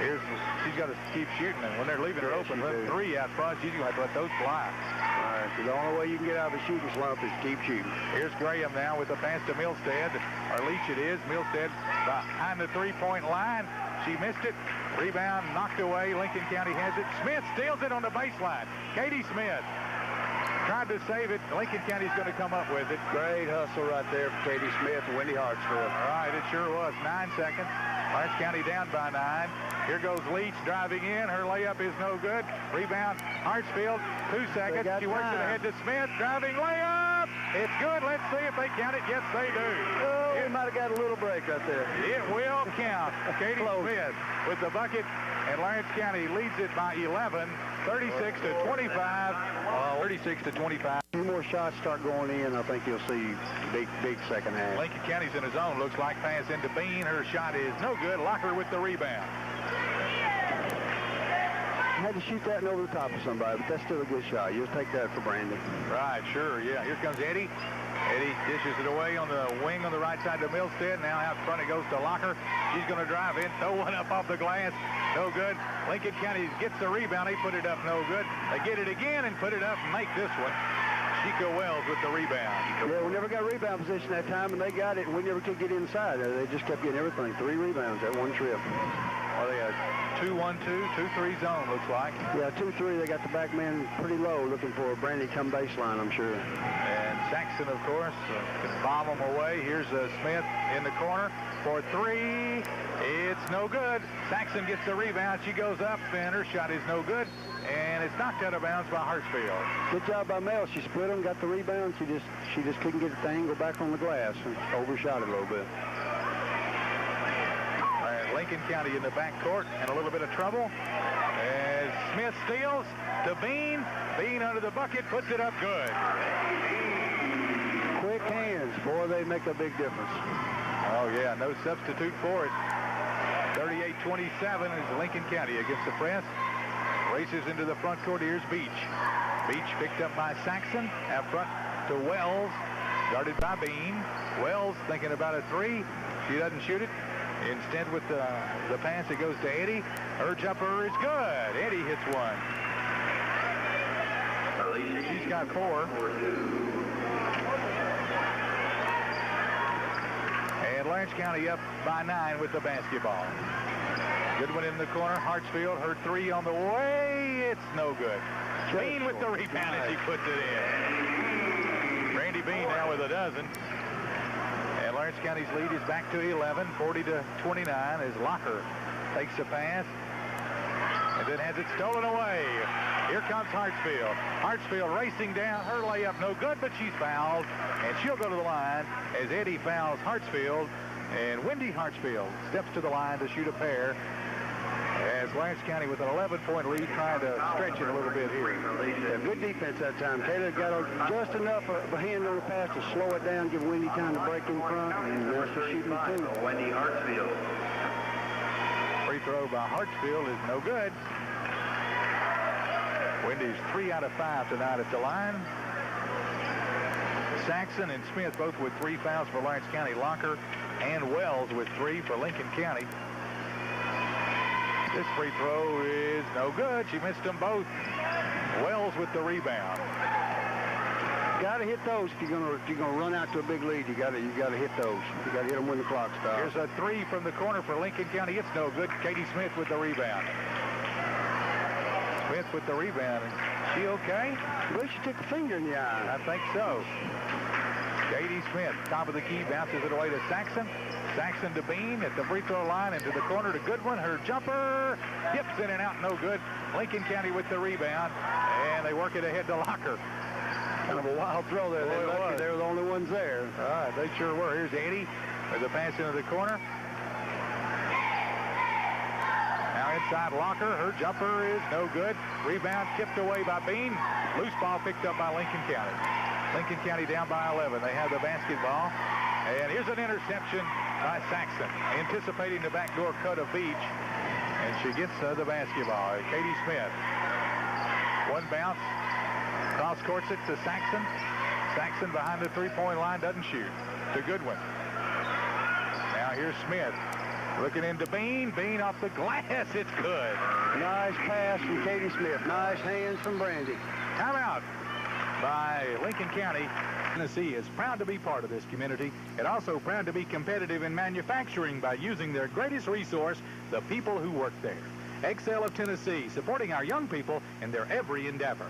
A: She's got to keep shooting, and when they're leaving her open, let 3 out front, she's going to have to let those fly.
B: All right, so the only way you can get out of a shooting slump is keep shooting.
A: Here's Graham now with the pass to Milstead. Or Leach it is. Milstead behind the 3-point line. She missed it. Rebound knocked away. Lincoln County has it. Smith steals it on the baseline. Katie Smith tried to save it. Lincoln County's going to come up with it.
B: Great hustle right there for Katie Smith and Wendy Hartsfield.
A: All right, it sure was. 9 seconds. Lawrence County down by 9. Here goes Leach driving in. Her layup is no good. Rebound, Hartsfield, 2 seconds. She works it ahead to Smith. Driving layup. It's good. Let's see if they count it. Yes, they do.
B: Oh, we might have got a little break right there.
A: It will count. Katie Smith with the bucket, and Lawrence County leads it by 11, 36-25. 36-25.
B: 2 more shots start going in. I think you'll see big second half.
A: Lincoln County's in his own. Looks like pass into Bean. Her shot is no good. Locker with the rebound.
B: had to shoot that and over the top of somebody, but that's still a good shot. You'll take that for Brandy.
A: Right, sure, yeah. Here comes Eddie. Eddie dishes it away on the wing on the right side of Milstead. Now out front it goes to Locker. She's going to drive in, throw one up off the glass. No good. Lincoln County gets the rebound. They put it up, no good. They get it again and put it up and make this one. Chico Wells with the rebound.
B: Yeah, we never got rebound position that time, and they got it, and we never could get inside. They just kept getting everything. 3 rebounds that one trip.
A: Well, they had 2-1-2, 2-3 zone, looks like.
B: Yeah, 2-3. They got the back man pretty low, looking for a Brandy come baseline, I'm sure.
A: And Saxon, of course, can bomb them away. Here's Smith in the corner for 3. It's no good. Saxon gets the rebound. She goes up, and her shot is no good. And it's knocked out of bounds by Hartsfield.
B: Good job by Mel. She split them, got the rebound. She just couldn't get the thing, go back on the glass, and overshot it a little bit.
A: Lincoln County in the backcourt and a little bit of trouble. As Smith steals to Bean. Bean under the bucket, puts it up good.
B: Quick hands, boy, they make a big difference.
A: Oh, yeah, no substitute for it. 38-27 is Lincoln County against the press. Races into the front court. Here's Beach. Beach picked up by Saxon. Out front to Wells. Guarded by Bean. Wells thinking about a 3. She doesn't shoot it. Instead, with the pass, it goes to Eddie. Her jumper is good. Eddie hits one. She's got 4. And Lawrence County up by 9 with the basketball. Good one in the corner. Hartsfield, her 3 on the way. It's no good. Bean with the rebound as he puts it in. Randy Bean now with a dozen. And Lawrence County's lead is back to 11, 40-29 as Locker takes the pass and then has it stolen away. Here comes Hartsfield. Hartsfield racing down. Her layup no good, but she's fouled, and she'll go to the line as Eddie fouls Hartsfield, and Wendy Hartsfield steps to the line to shoot a pair as Lawrence County with an 11-point lead trying to stretch it a little bit here.
B: Yeah, good defense that time. Taylor got just enough of a hand on the pass to slow it down, give Wendy time to break in front, and now she's shooting too.
E: Wendy Hartsfield.
A: Free throw by Hartsfield is no good. Wendy's 3 out of 5 tonight at the line. Saxon and Smith both with 3 fouls for Lawrence County. Locker and Wells with 3 for Lincoln County. This free throw is no good. She missed them both. Wells with the rebound.
B: Got to hit those if you're gonna run out to a big lead. You got to hit those. You got to hit them when the clock stops.
A: Here's a 3 from the corner for Lincoln County. It's no good. Katie Smith with the rebound. Smith with the rebound. Is she okay?
B: Well, she took a finger in the eye.
A: I think so. Katie Smith, top of the key, bounces it away to Saxon. Saxon to Bean at the free throw line into the corner to Goodwin. Her jumper dips in and out, no good. Lincoln County with the rebound, and they work it ahead to Locker.
B: Kind of a wild throw there. They're lucky they were the only ones there.
A: All right, they sure were. Here's Eddie with the pass into the corner. Now inside Locker. Her jumper is no good. Rebound tipped away by Bean. Loose ball picked up by Lincoln County. Lincoln County down by 11. They have the basketball. And here's an interception by Saxon, anticipating the backdoor cut of Beach. And she gets the basketball. Katie Smith. One bounce. Cross courts it to Saxon. Saxon behind the three-point line doesn't shoot. To Goodwin. Now here's Smith. Looking into Bean. Bean off the glass. It's good.
B: Nice pass from Katie Smith. Nice hands from Brandy.
A: Timeout by Lincoln County. Tennessee is proud to be part of this community and also proud to be competitive in manufacturing by using their greatest resource, the people who work there. XL of Tennessee, supporting our young people in their every endeavor.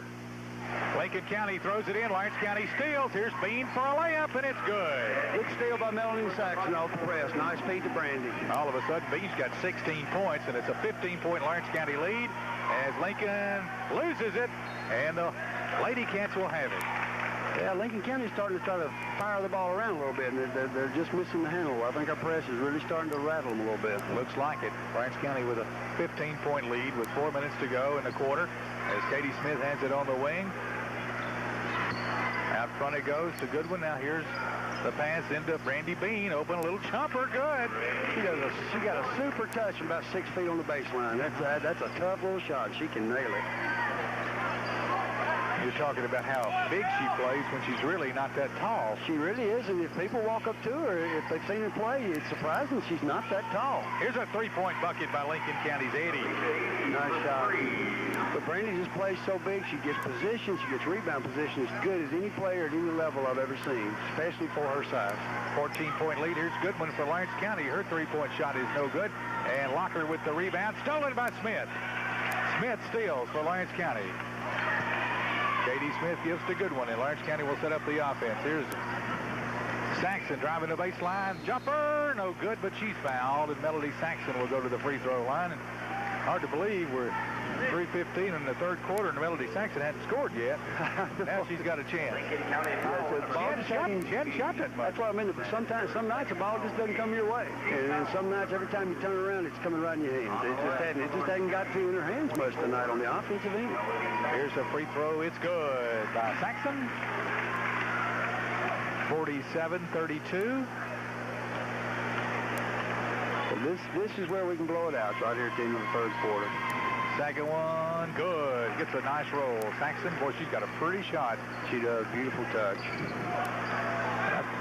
A: Lincoln County throws it in. Lawrence County steals. Here's Bean for a layup, and it's good.
B: Good steal by Melanie Saxon off the press. Nice feed to Brandy.
A: All of a sudden, Bean's got 16 points, and it's a 15-point Lawrence County lead as Lincoln loses it, and the Lady Cats will have it.
B: Yeah, Lincoln County's starting to try to fire the ball around a little bit, and they're just missing the handle. I think our press is really starting to rattle them a little bit.
A: Looks like it. Lawrence County with a 15-point lead with 4 minutes to go in the quarter as Katie Smith hands it on the wing. Out front it goes to Goodwin. Now here's The pass into Brandy Bean. Open a little jumper. Good.
B: She got a super touch from about 6 feet on the baseline. That's a tough little shot. She can nail it.
A: You're talking about how big she plays when she's really not that tall.
B: She really is, and if people walk up to her, if they've seen her play, it's surprising she's not that tall.
A: Here's a three-point bucket by Lincoln County's Eddie.
B: Nice shot. But Brandy just plays so big, she gets position, she gets rebound position as good as any player at any level I've ever seen, especially for her size.
A: 14-point lead. Here's Goodwin for Lawrence County. Her three-point shot is no good. And Locker with the rebound. Stolen by Smith. Smith steals for Lawrence County. Katie Smith gives to Goodwin, and Lawrence County will set up the offense. Here's Saxon driving the baseline. Jumper, no good, but she's fouled, and Melody Saxon will go to the free throw line. And hard to believe we're 3:15 in the third quarter, and Melody Saxon hadn't scored yet. Now she's got a chance. She hadn't shot that much.
B: That's what I mean. Sometimes, some nights the ball just doesn't come your way, and then some nights every time you turn around, it's coming right in your hands. It just hadn't got to in her hands much tonight on the offensive end.
A: Here's a free throw. It's good by Saxon. 47-32.
B: This is where we can blow it out, right here at the end of the third quarter.
A: Second one, good. Gets a nice roll. Saxon, boy, she's got a pretty shot.
B: She does. Beautiful touch.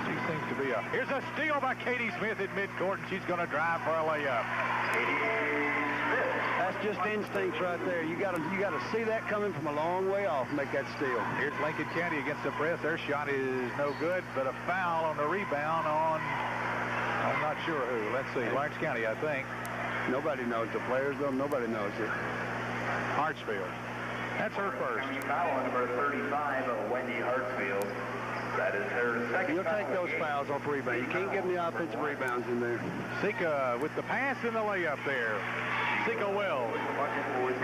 A: She seems to be a... Here's a steal by Katie Smith at midcourt, and she's going to drive for a layup.
B: That's just instincts right there. You got to see that coming from a long way off and make that steal.
A: Here's Lincoln County against the press. Their shot is no good, but a foul on the rebound on... I'm not sure who. Let's see. Lawrence County, I think.
B: Nobody knows. The players don't. Nobody knows it.
A: Hartsfield. That's her first.
E: Foul on number 35, Wendy Hartsfield. That is her second.
B: You'll take those fouls off rebound. You can't give them the offensive rebounds in there.
A: Sika with the pass and the layup there. Sika Wells.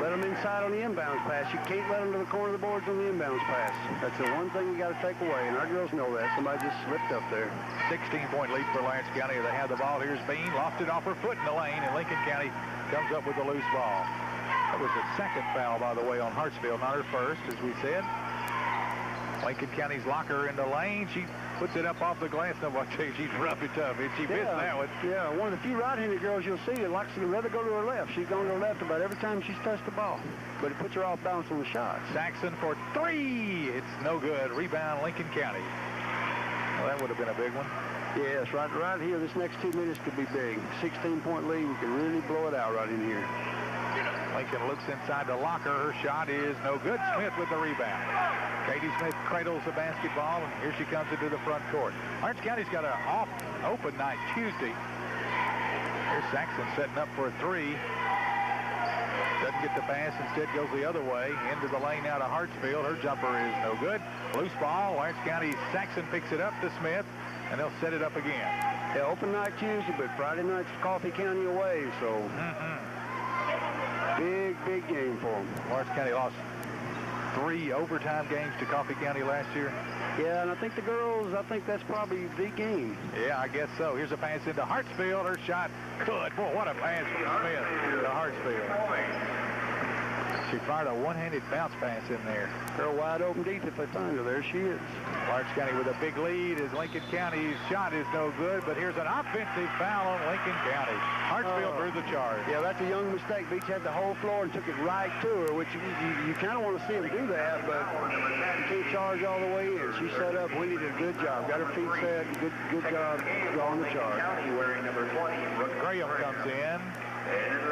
B: Let them inside on the inbounds pass. You can't let them to the corner of the boards on the inbounds pass. That's the one thing you got to take away, and our girls know that. Somebody just slipped up there.
A: 16-point lead for Lawrence County. They have the ball. Here's Bean. Lost it off her foot in the lane, and Lincoln County comes up with a loose ball. That was the second foul, by the way, on Hartsfield, not her first, as we said. Lincoln County's Locker in the lane. She puts it up off the glass. No, I tell you, she's rough and tough. And she missed that one.
B: Yeah, one of the few right-handed girls you'll see that likes to rather go to her left. She's going to her left about every time she's touched the ball. But it puts her off balance on the shot.
A: Saxon for three. It's no good. Rebound, Lincoln County. Well, that would have been a big one.
B: Yes, right here, this next 2 minutes could be big. 16-point lead. We can really blow it out right in here.
A: Lincoln looks inside the Locker. Her shot is no good. Smith with the rebound. Katie Smith cradles the basketball, and here she comes into the front court. Lawrence County's got an open night Tuesday. Here's Saxon setting up for a three. Doesn't get the pass, instead goes the other way. Into the lane now to Hartsfield. Her jumper is no good. Loose ball. Lawrence County, Saxon picks it up to Smith, and they'll set it up again.
B: Yeah, open night Tuesday, but Friday night's Coffee County away, so... Big game for them.
A: Lawrence County lost 3 overtime games to Coffee County last year.
B: Yeah, and I think the girls, I think that's probably the game.
A: Yeah, I guess so. Here's a pass into Hartsfield. Her shot, good. Boy, what a pass from Smith to Hartsfield. She fired a one-handed bounce pass in there.
B: Girl wide open deep if they find her. There she is.
A: Lawrence County with a big lead as Lincoln County's shot is no good, but here's an offensive foul on Lincoln County. Hartsfield drew the charge.
B: Yeah, that's a young mistake. Beach had the whole floor and took it right to her, which you kind of want to see him do that, but you can't charge all the way in. She set up. Wendy did a good job. Got her feet set. Good job drawing the charge.
E: Wearing number 20.
A: Graham comes in. And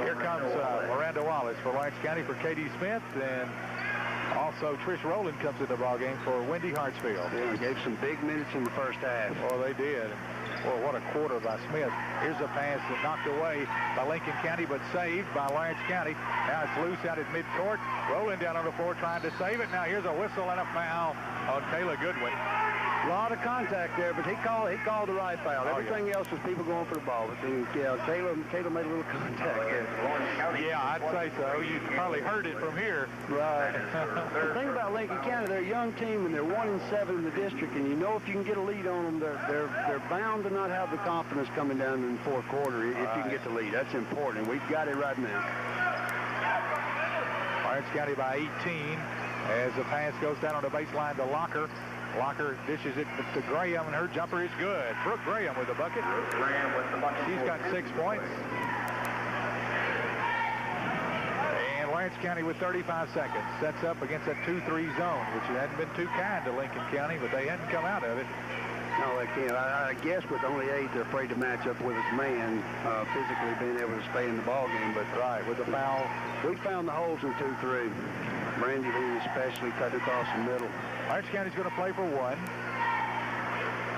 A: here comes Miranda Wallace for Lawrence County for Katie Smith, and also Trish Rowland comes into the ballgame for Wendy Hartsfield.
B: Yeah, gave some big minutes in the first half.
A: Oh, they did. Well, what a quarter by Smith. Here's a pass that knocked away by Lincoln County, but saved by Lawrence County. Now it's loose out at midcourt. Rowland down on the floor trying to save it. Now here's a whistle and a foul on Kayla Goodwin.
B: A lot of contact there, but he called the right foul. Everything else was people going for the ball. But yeah, Kayla made a little contact there.
A: Yeah, I'd say so. You probably heard it from here.
B: Right. The thing about Lincoln County, they're a young team and they're 1-7 in the district, and you know if you can get a lead on them, they're bound to not have the confidence coming down in the fourth quarter if you can get the lead. That's important. We've got it right now.
A: Lawrence County by 18 as the pass goes down on the baseline to Locker. Locker dishes it to Graham, and her jumper is good. Brooke Graham with the bucket.
E: Graham with the bucket.
A: She's got 6 points. And Lawrence County with 35 seconds sets up against that 2-3 zone, which hadn't been too kind to Lincoln County, but they hadn't come out of it.
B: No, they can't. I guess with only 8, they're afraid to match up with his man, physically being able to stay in the ball game. But
A: right, with the foul,
B: we found the holes in 2-3. Brandy Lee especially cut across the middle.
A: Lawrence County's going to play for 1.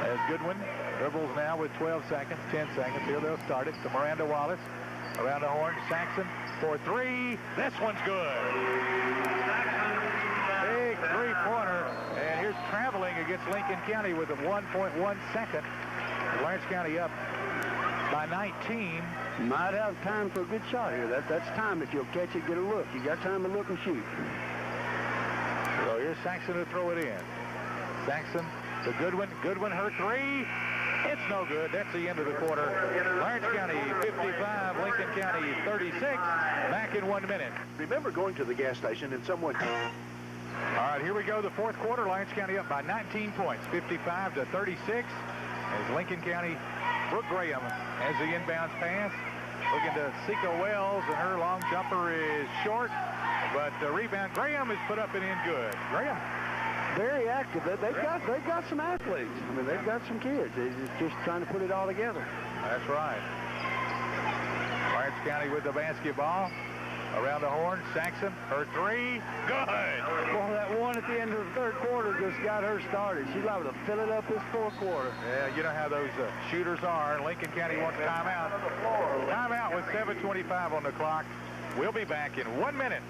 A: As Goodwin dribbles now with 12 seconds, 10 seconds. Here they'll start it to Miranda Wallace. Around the horn, Saxon for 3. This one's good. Big three-pointer. And here's traveling against Lincoln County with a 1.1 second. Lawrence County up by 19.
B: Might have time for a good shot here. That's time if you'll catch it, get a look. You got time to look and shoot.
A: So here's Saxon to throw it in. Saxon to Goodwin. Goodwin, her 3. It's no good. That's the end of the quarter. Lawrence County 55, Lincoln County 36. Back in 1 minute.
D: Remember going to the gas station and someone...
A: All right, here we go. The fourth quarter. Lawrence County up by 19 points, 55-36. As Lincoln County, Brooke Graham has the inbounds pass. Looking to Seco Wells, and her long jumper is short. But the rebound, Graham is put up and in good. Graham.
B: Very active. They've got some athletes. I mean, they've got some kids. They're just trying to put it all together.
A: That's right. Lawrence County with the basketball. Around the horn, Saxon, her 3, good.
B: Well, that one at the end of the third quarter just got her started. She's liable to fill it up this fourth quarter.
A: Yeah, you know how those shooters are. Lincoln County wants timeout. Timeout with 7:25 on the clock. We'll be back in 1 minute.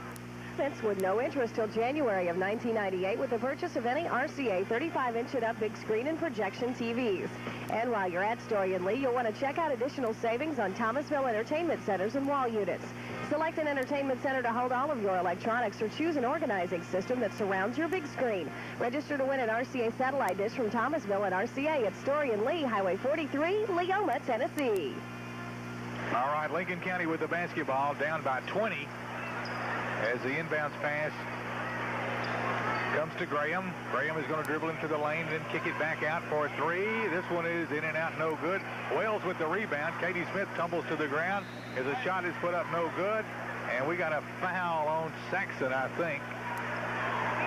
F: With no interest till January of 1998 with the purchase of any RCA 35-inch and up big screen and projection TVs. And while you're at Story and Lee, you'll want to check out additional savings on Thomasville Entertainment Centers and wall units. Select an entertainment center to hold all of your electronics or choose an organizing system that surrounds your big screen. Register to win an RCA satellite dish from Thomasville and RCA at Story and Lee, Highway 43, Leoma, Tennessee.
A: All right, Lincoln County with the basketball down by 20. As the inbounds pass comes to Graham. Graham is going to dribble into the lane and then kick it back out for a 3. This one is in and out, no good. Wells with the rebound. Katie Smith tumbles to the ground as the shot is put up, no good. And we got a foul on Saxon, I think.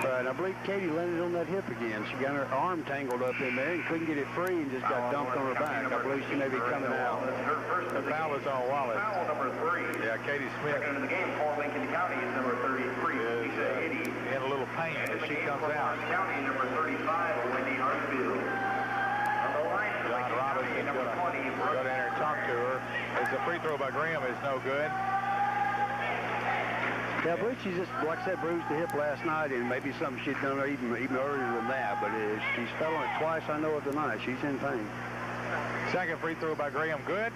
B: But I believe Katie landed on that hip again. She got her arm tangled up in there and couldn't get it free and just got dumped on her back. I believe she may be coming out.
A: The foul is on Wallace.
E: Foul number 3.
A: Yeah, Katie Smith.
E: Second in the game for Lincoln County is number 33, Lisa Eddy.
A: In a little pain as she comes out.
E: County number 35, Wendy Hartsfield. On the line for
A: John
E: Lincoln
A: Robinson
E: County, number 20,
A: go down there and talk to her as the free throw by Graham is no good.
B: Yeah, I believe she just, like I said, bruised the hip last night, and maybe something she'd done even earlier than that. But she's fell on it twice, I know, of the night. She's in pain.
A: Second free throw by Graham, good.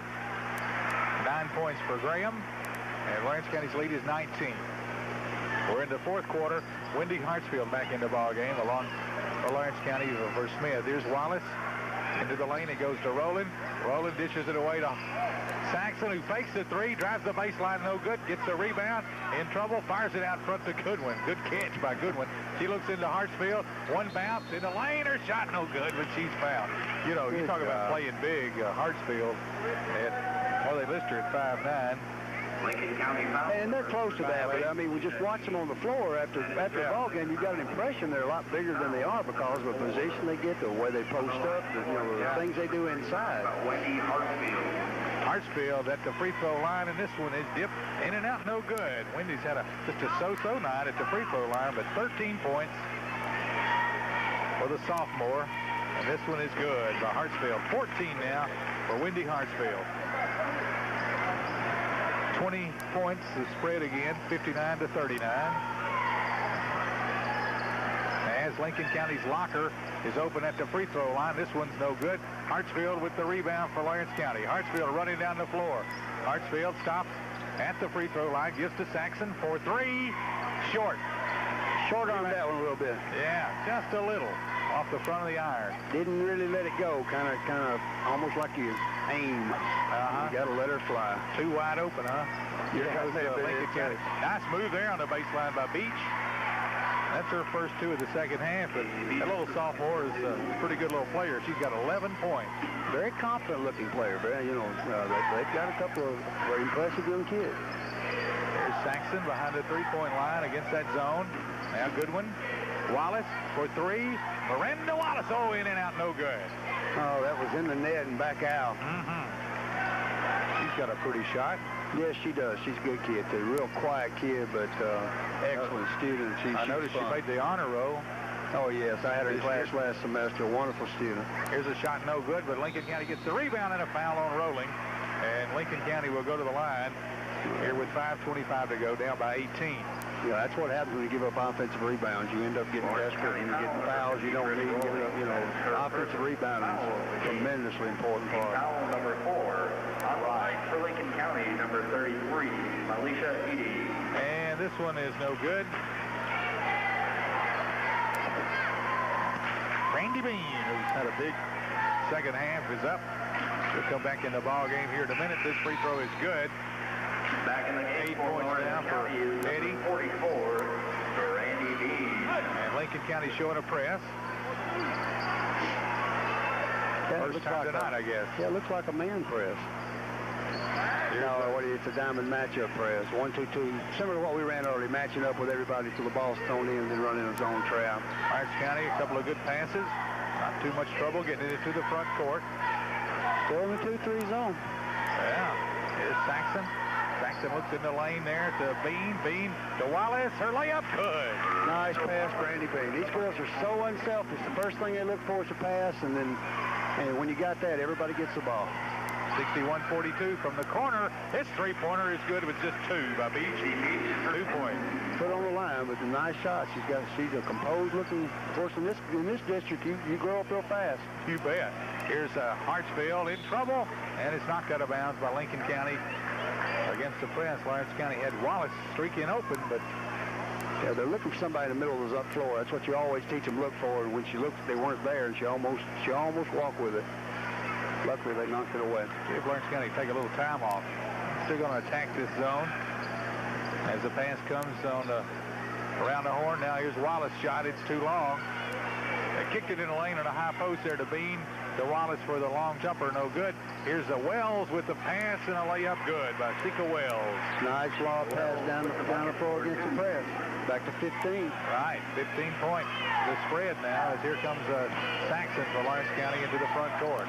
A: 9 points for Graham, and Lawrence County's lead is 19. We're in the fourth quarter. Wendy Hartsfield back in the ball game along for Lawrence County for Smith. Here's Wallace into the lane. It goes to Rowland. Rowland dishes it away to Saxon, who fakes the 3, drives the baseline, no good, gets the rebound, in trouble, fires it out front to Goodwin. Good catch by Goodwin. She looks into Hartsfield, one bounce in the lane, her shot no good, but she's fouled. You know, you talk about playing big, Hartsfield, well, they list her at 5'9".
E: Lincoln County foul.
B: And they're close to that, but I mean, we just watch them on the floor after the ball game. You got an impression they're a lot bigger than they are because of the position they get, the way they post up, the things they do inside.
E: Wendy Hartsfield.
A: Hartsfield at the free throw line, and this one is dipped in and out, no good. Wendy's had just a so-so night at the free throw line, but 13 points for the sophomore, and this one is good by Hartsfield. 14 now for Wendy Hartsfield. 20 points, the spread again, 59-39. As Lincoln County's locker is open at the free throw line. This one's no good. Hartsfield with the rebound for Lawrence County. Hartsfield running down the floor. Hartsfield stops at the free throw line, gives to Saxon for 3. Short.
B: Short on that one a little bit.
A: Yeah, just a little off the front of the iron.
B: Didn't really let it go. Kind of, almost like you aim. You got to let her fly.
A: Too wide open, huh? Here comes Lincoln County. Nice move there on the baseline by Beach. That's her first 2 of the second half, but that little sophomore is a pretty good little player. She's got 11 points.
B: Very confident-looking player. Very, they've got a couple of very impressive young kids.
A: There's Saxon behind the three-point line against that zone. Now Goodwin. Wallace for 3. Miranda Wallace. Oh, in and out, no good.
B: Oh, that was in the net and back out.
A: She's got a pretty shot.
B: Yes, she does. She's a good kid, too. Real quiet kid, but excellent student.
A: I noticed she made the honor roll.
B: Oh, yes. I had her in class last semester. Wonderful student.
A: Here's a shot, no good, but Lincoln County gets the rebound and a foul on Rolling. And Lincoln County will go to the line here with 5:25 to go, down by 18.
B: Yeah, that's what happens when you give up offensive rebounds. You end up getting desperate and you get fouls you don't need. Offensive rebounding is a tremendously important part.
E: Foul number 4 on the line for Lincoln County, number 33, Alicia Edie.
A: And this one is no good. Randy Bean, who's had a big second half, is up. He'll come back in the ball game here in a minute. This free throw is good.
E: Back in the game
A: 8 points now for Eddie.
E: 44 for Randy Bean.
A: And Lincoln County showing a press.
B: Yeah,
A: First time tonight, I guess.
B: Yeah, it looks like a man press. No, it's a diamond matchup press. 1-2-2, similar to what we ran early, matching up with everybody till the ball's thrown in and then running a zone trap.
A: Lawrence County, a couple of good passes. Not too much trouble getting it into the front court.
B: Still in the 2-3 zone.
A: Yeah, here's Saxon. Saxon looks in the lane there to Bean. Bean to Wallace. Her layup, good.
B: Nice pass for Randy Bean. These girls are so unselfish. The first thing they look for is a pass, and when you got that, everybody gets the ball.
A: 61-42 from the corner. This three-pointer is good with just 2 by Beach. 2 points.
B: Put on the line with a nice shot. She's a composed-looking. Of course, in this district, you grow up real fast.
A: You bet. Here's Hartsfield in trouble, and it's knocked out of bounds by Lincoln County against the press. Lawrence County had Wallace streaking open, but
B: yeah, they're looking for somebody in the middle of the up floor. That's what you always teach them look for. And when she looked, they weren't there, and she almost walked with it. Luckily, they knocked it away.
A: See if Lawrence County take a little time off. Still going to attack this zone as the pass comes on around the horn. Now here's Wallace' shot. It's too long. They kicked it in the lane on a high post there to Bean. To Wallace for the long jumper, no good. Here's the Wells with the pass and a layup, good by Sika Wells.
B: Nice lob pass down the floor against the press. Back to 15.
A: Right, 15 points. The spread now as here comes Saxon for Lawrence County into the front court.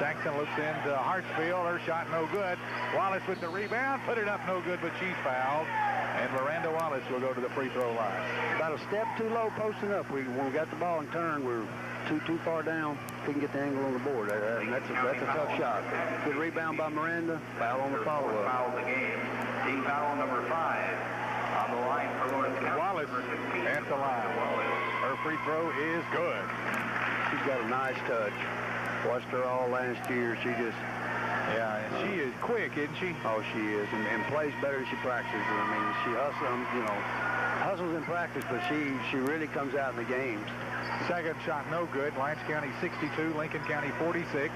A: Saxon looks into Hartsfield. Her shot no good. Wallace with the rebound. Put it up no good, but she's fouled. And Miranda Wallace will go to the free throw line.
B: About a step too low posting up. When we got the ball and turned, we're too far down. Couldn't get the angle on the board. That's a tough shot. Good rebound by Miranda. Foul on the follow-up.
E: Foul of the game. Team foul number 5 on the line for Lawrence County.
A: Wallace at the line. Her free throw is good.
B: She's got a nice touch. Watched her all last year. She just...
A: Yeah, and she is quick, isn't she?
B: Oh, she is, and plays better than she practices. I mean, she hustles in practice, but she really comes out in the games.
A: Second shot no good. Lawrence County 62, Lincoln County 46.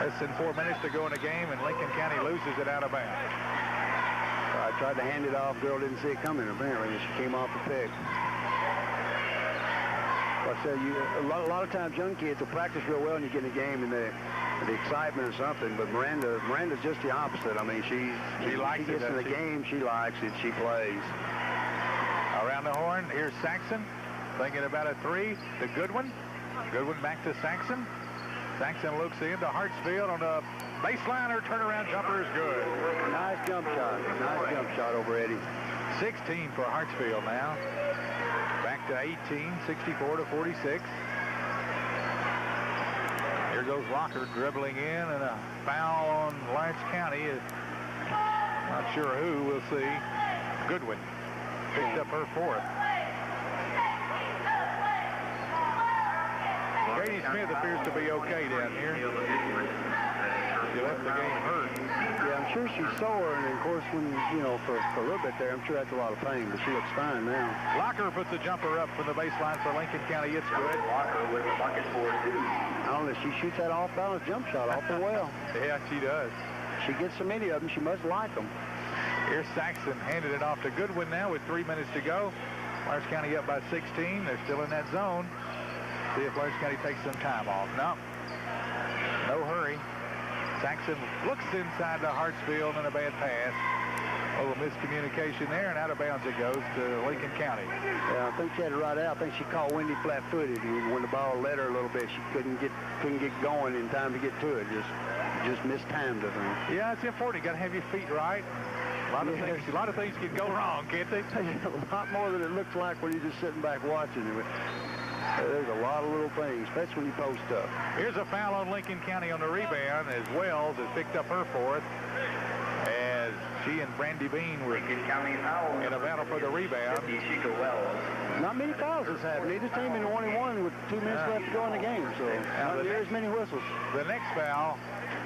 A: Less than 4 minutes to go in the game, and Lincoln County loses it out of bounds.
B: I tried to hand it off. Girl didn't see it coming, apparently, and she came off the pick. Like I said, a lot of times young kids will practice real well and you get in the game and the excitement or something, but Miranda's just the opposite. I mean, she gets in the game, she likes it, she plays.
A: Around the horn, here's Saxon. Thinking about a 3 to Goodwin. Goodwin back to Saxon. Saxon looks into Hartsfield on the baseline. Her turnaround jumper is good.
B: Nice jump shot. Nice jump shot over Eddie.
A: 16 for Hartsfield now. Back to 18, 64 to 46. Here goes Locker dribbling in, and a foul on Lawrence County. Not sure who, we'll see. Goodwin picked up her 4th. Katie Smith appears to be okay down here. She left the game hurt.
B: Yeah, I'm sure she's sore, and of course, for a little bit there, I'm sure that's a lot of pain, but she looks fine now.
A: Locker puts a jumper up from the baseline for Lincoln County. It's good.
E: Locker with a bucket for 2.
B: I don't know, she shoots that off-balance jump shot awful well.
A: Yeah, she does.
B: She gets so many of them, she must like them.
A: Here's Saxon handed it off to Goodwin now with 3 minutes to go. Lawrence County up by 16. They're still in that zone. See if Lawrence County takes some time off. No hurry. Saxon looks inside the Hartsfield and a bad pass. A little miscommunication there, and out of bounds it goes to Lincoln County.
B: Yeah, I think she had it right out. I think she caught Wendy flat-footed, and when the ball led her a little bit, she couldn't get going in time to get to it. Just mistimed it.
A: Yeah, it's important. You got to have your feet right. A lot of things can go wrong, can't they?
B: A lot more than it looks like when you're just sitting back watching it. There's a lot of little things, especially when you post up.
A: Here's a foul on Lincoln County on the rebound as Wells has picked up her fourth. As she and Brandy Bean were in a battle for the rebound.
B: Not many fouls has happened. Neither team in 1-1 with 2 minutes left to go in the game, so not near as many whistles.
A: The next foul,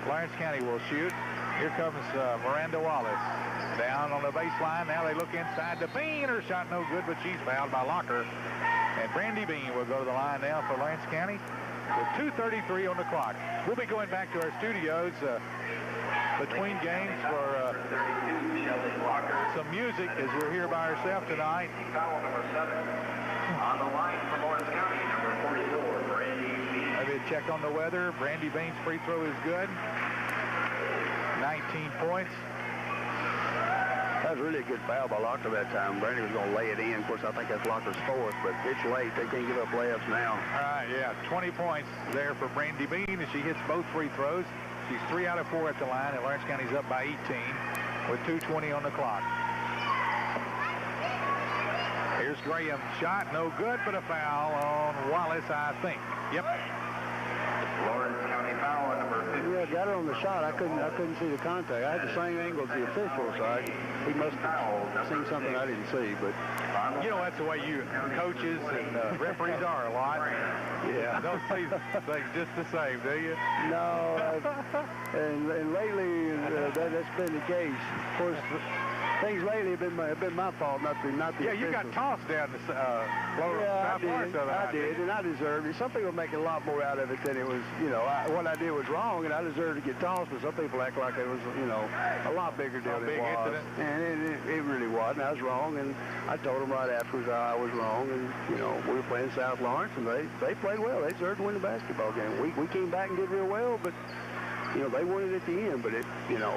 A: Lawrence County will shoot. Here comes Miranda Wallace. Down on the baseline. Now they look inside to Bean. Her shot no good, but she's fouled by Locker. And Brandy Bean will go to the line now for Lawrence County with 2:33 on the clock. We'll be going back to our studios between games for some music as we're here by ourselves tonight.
E: Foul number 7 on the line for Lawrence County, number 44, Brandy Bean.
A: Maybe a check on the weather. Brandy Bean's free throw is good. 19 points.
B: That was really a good foul by Locker that time. Brandy was going to lay it in. Of course, I think that's Locker's fourth, but it's late. They can't give up layups now.
A: All right, yeah, 20 points there for Brandy Bean as she hits both free throws. She's 3 out of 4 at the line, and Lawrence County's up by 18 with 2:20 on the clock. Here's Graham's shot, no good, but a foul on Wallace, I think. Yep.
E: Lawrence County foul on number 15.
B: Yeah, got her on the shot. I couldn't see the contact. I had the same angle as the official, so he must have seen something I didn't see. But
A: you know, that's the way you coaches and referees are a lot.
B: Yeah.
A: Don't see things just the same, do you?
B: No, and lately that's been the case. Of course, things lately have been my fault, not the
A: Yeah, you got tossed down the lower
B: yeah,
A: south part of
B: I did, and I deserved it. Some people make a lot more out of it than it was. You know, what I did was wrong, and I deserved to get tossed. But some people act like it was, you know, a lot bigger deal than it was.
A: Incident.
B: And it really wasn't. I was wrong, and I told them right afterwards I was wrong. And you know, we were playing South Lawrence, and they played well. They deserved to win the basketball game. We came back and did real well, but you know, they won it at the end. But it, you know.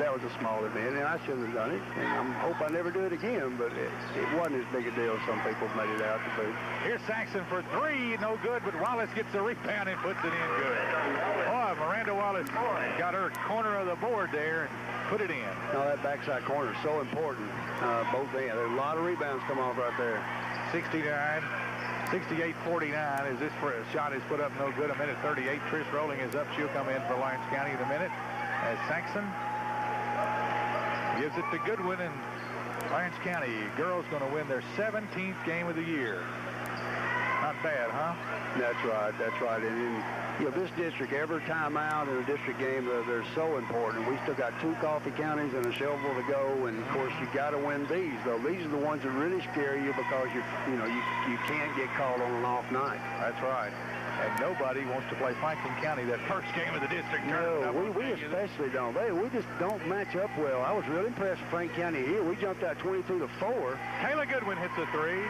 B: That was a small event, and I shouldn't have done it, and I hope I never do it again, but it wasn't as big a deal as some people made it out to be.
A: Here's Saxon for 3, no good, but Wallace gets the rebound and puts it in good. Boy, Miranda Wallace got her corner of the board there and put it in.
B: Now that backside corner is so important, both ends. There's a lot of rebounds come off right there.
A: 68-49 as this shot is put up no good. A minute 38. Trish Rowling is up. She'll come in for Lawrence County in a minute as Saxon gives it to Goodwin, and Lawrence County girls going to win their 17th game of the year. Not bad, huh?
B: That's right. And you know, this district, every timeout in a district game, they're so important. We still got 2 coffee counties and a shovel to go, and of course you got to win these. Though these are the ones that really scare you because you can't get called on an off night.
A: That's right. And nobody wants to play Franklin County that first game of the district
B: tournament.
A: No,
B: we especially don't. We just don't match up well. I was really impressed with Franklin County here. We jumped out 22-4.
A: Kayla Goodwin hits a 3.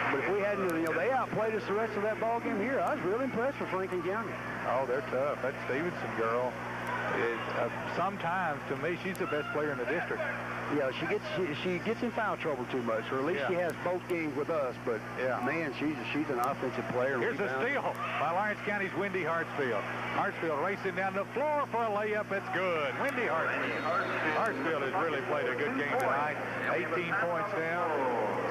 B: But if we hadn't, you know, they outplayed us the rest of that ball game here. I was really impressed with Franklin County.
A: Oh, they're tough. That Stevenson girl is sometimes, to me, she's the best player in the district.
B: Yeah, she gets in foul trouble too much, or at least she has both games with us. But man, she's an offensive player.
A: Here's a steal by Lawrence County's Wendy Hartsfield. Hartsfield racing down the floor for a layup. It's good. Wendy Hartsfield. Hartsfield has really played a good game tonight. 18 points now.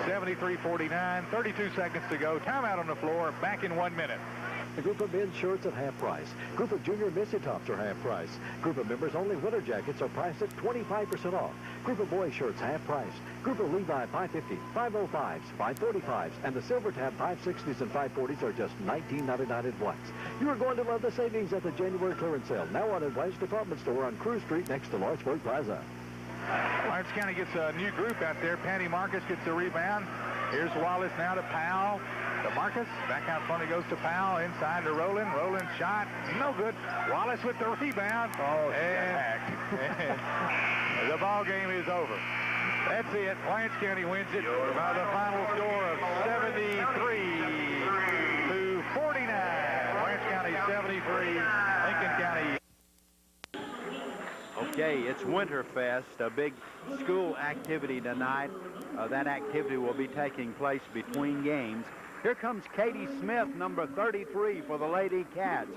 A: 73-49. 32 seconds to go. Timeout on the floor. Back in 1 minute.
G: A group of men's shirts at half price. Group of junior missy tops are half price. Group of members only winter jackets are priced at 25% off. Group of boys shirts half price. Group of Levi 550, 505s, 535s, and the Silver Tab 560s and 540s are just $19.99 at once. You are going to love the savings at the January clearance sale, now on Advice Department Store on Cruz Street next to Lawrenceburg Plaza.
A: Lawrence County gets a new group out there. Patty Marcus gets the rebound. Here's Wallace now to Powell. To Marcus. Back out front he goes to Powell. Inside to Rowland. Rowland shot. No good. Wallace with the rebound.
B: Oh,
A: and the ball game is over. That's it. Lawrence County wins it by the final score of 73 to 49. Lawrence County 73, Lincoln County.
H: Okay, it's Winterfest, a big school activity tonight. That activity will be taking place between games. Here comes Katie Smith, number 33 for the Lady Cats.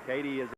H: Katie is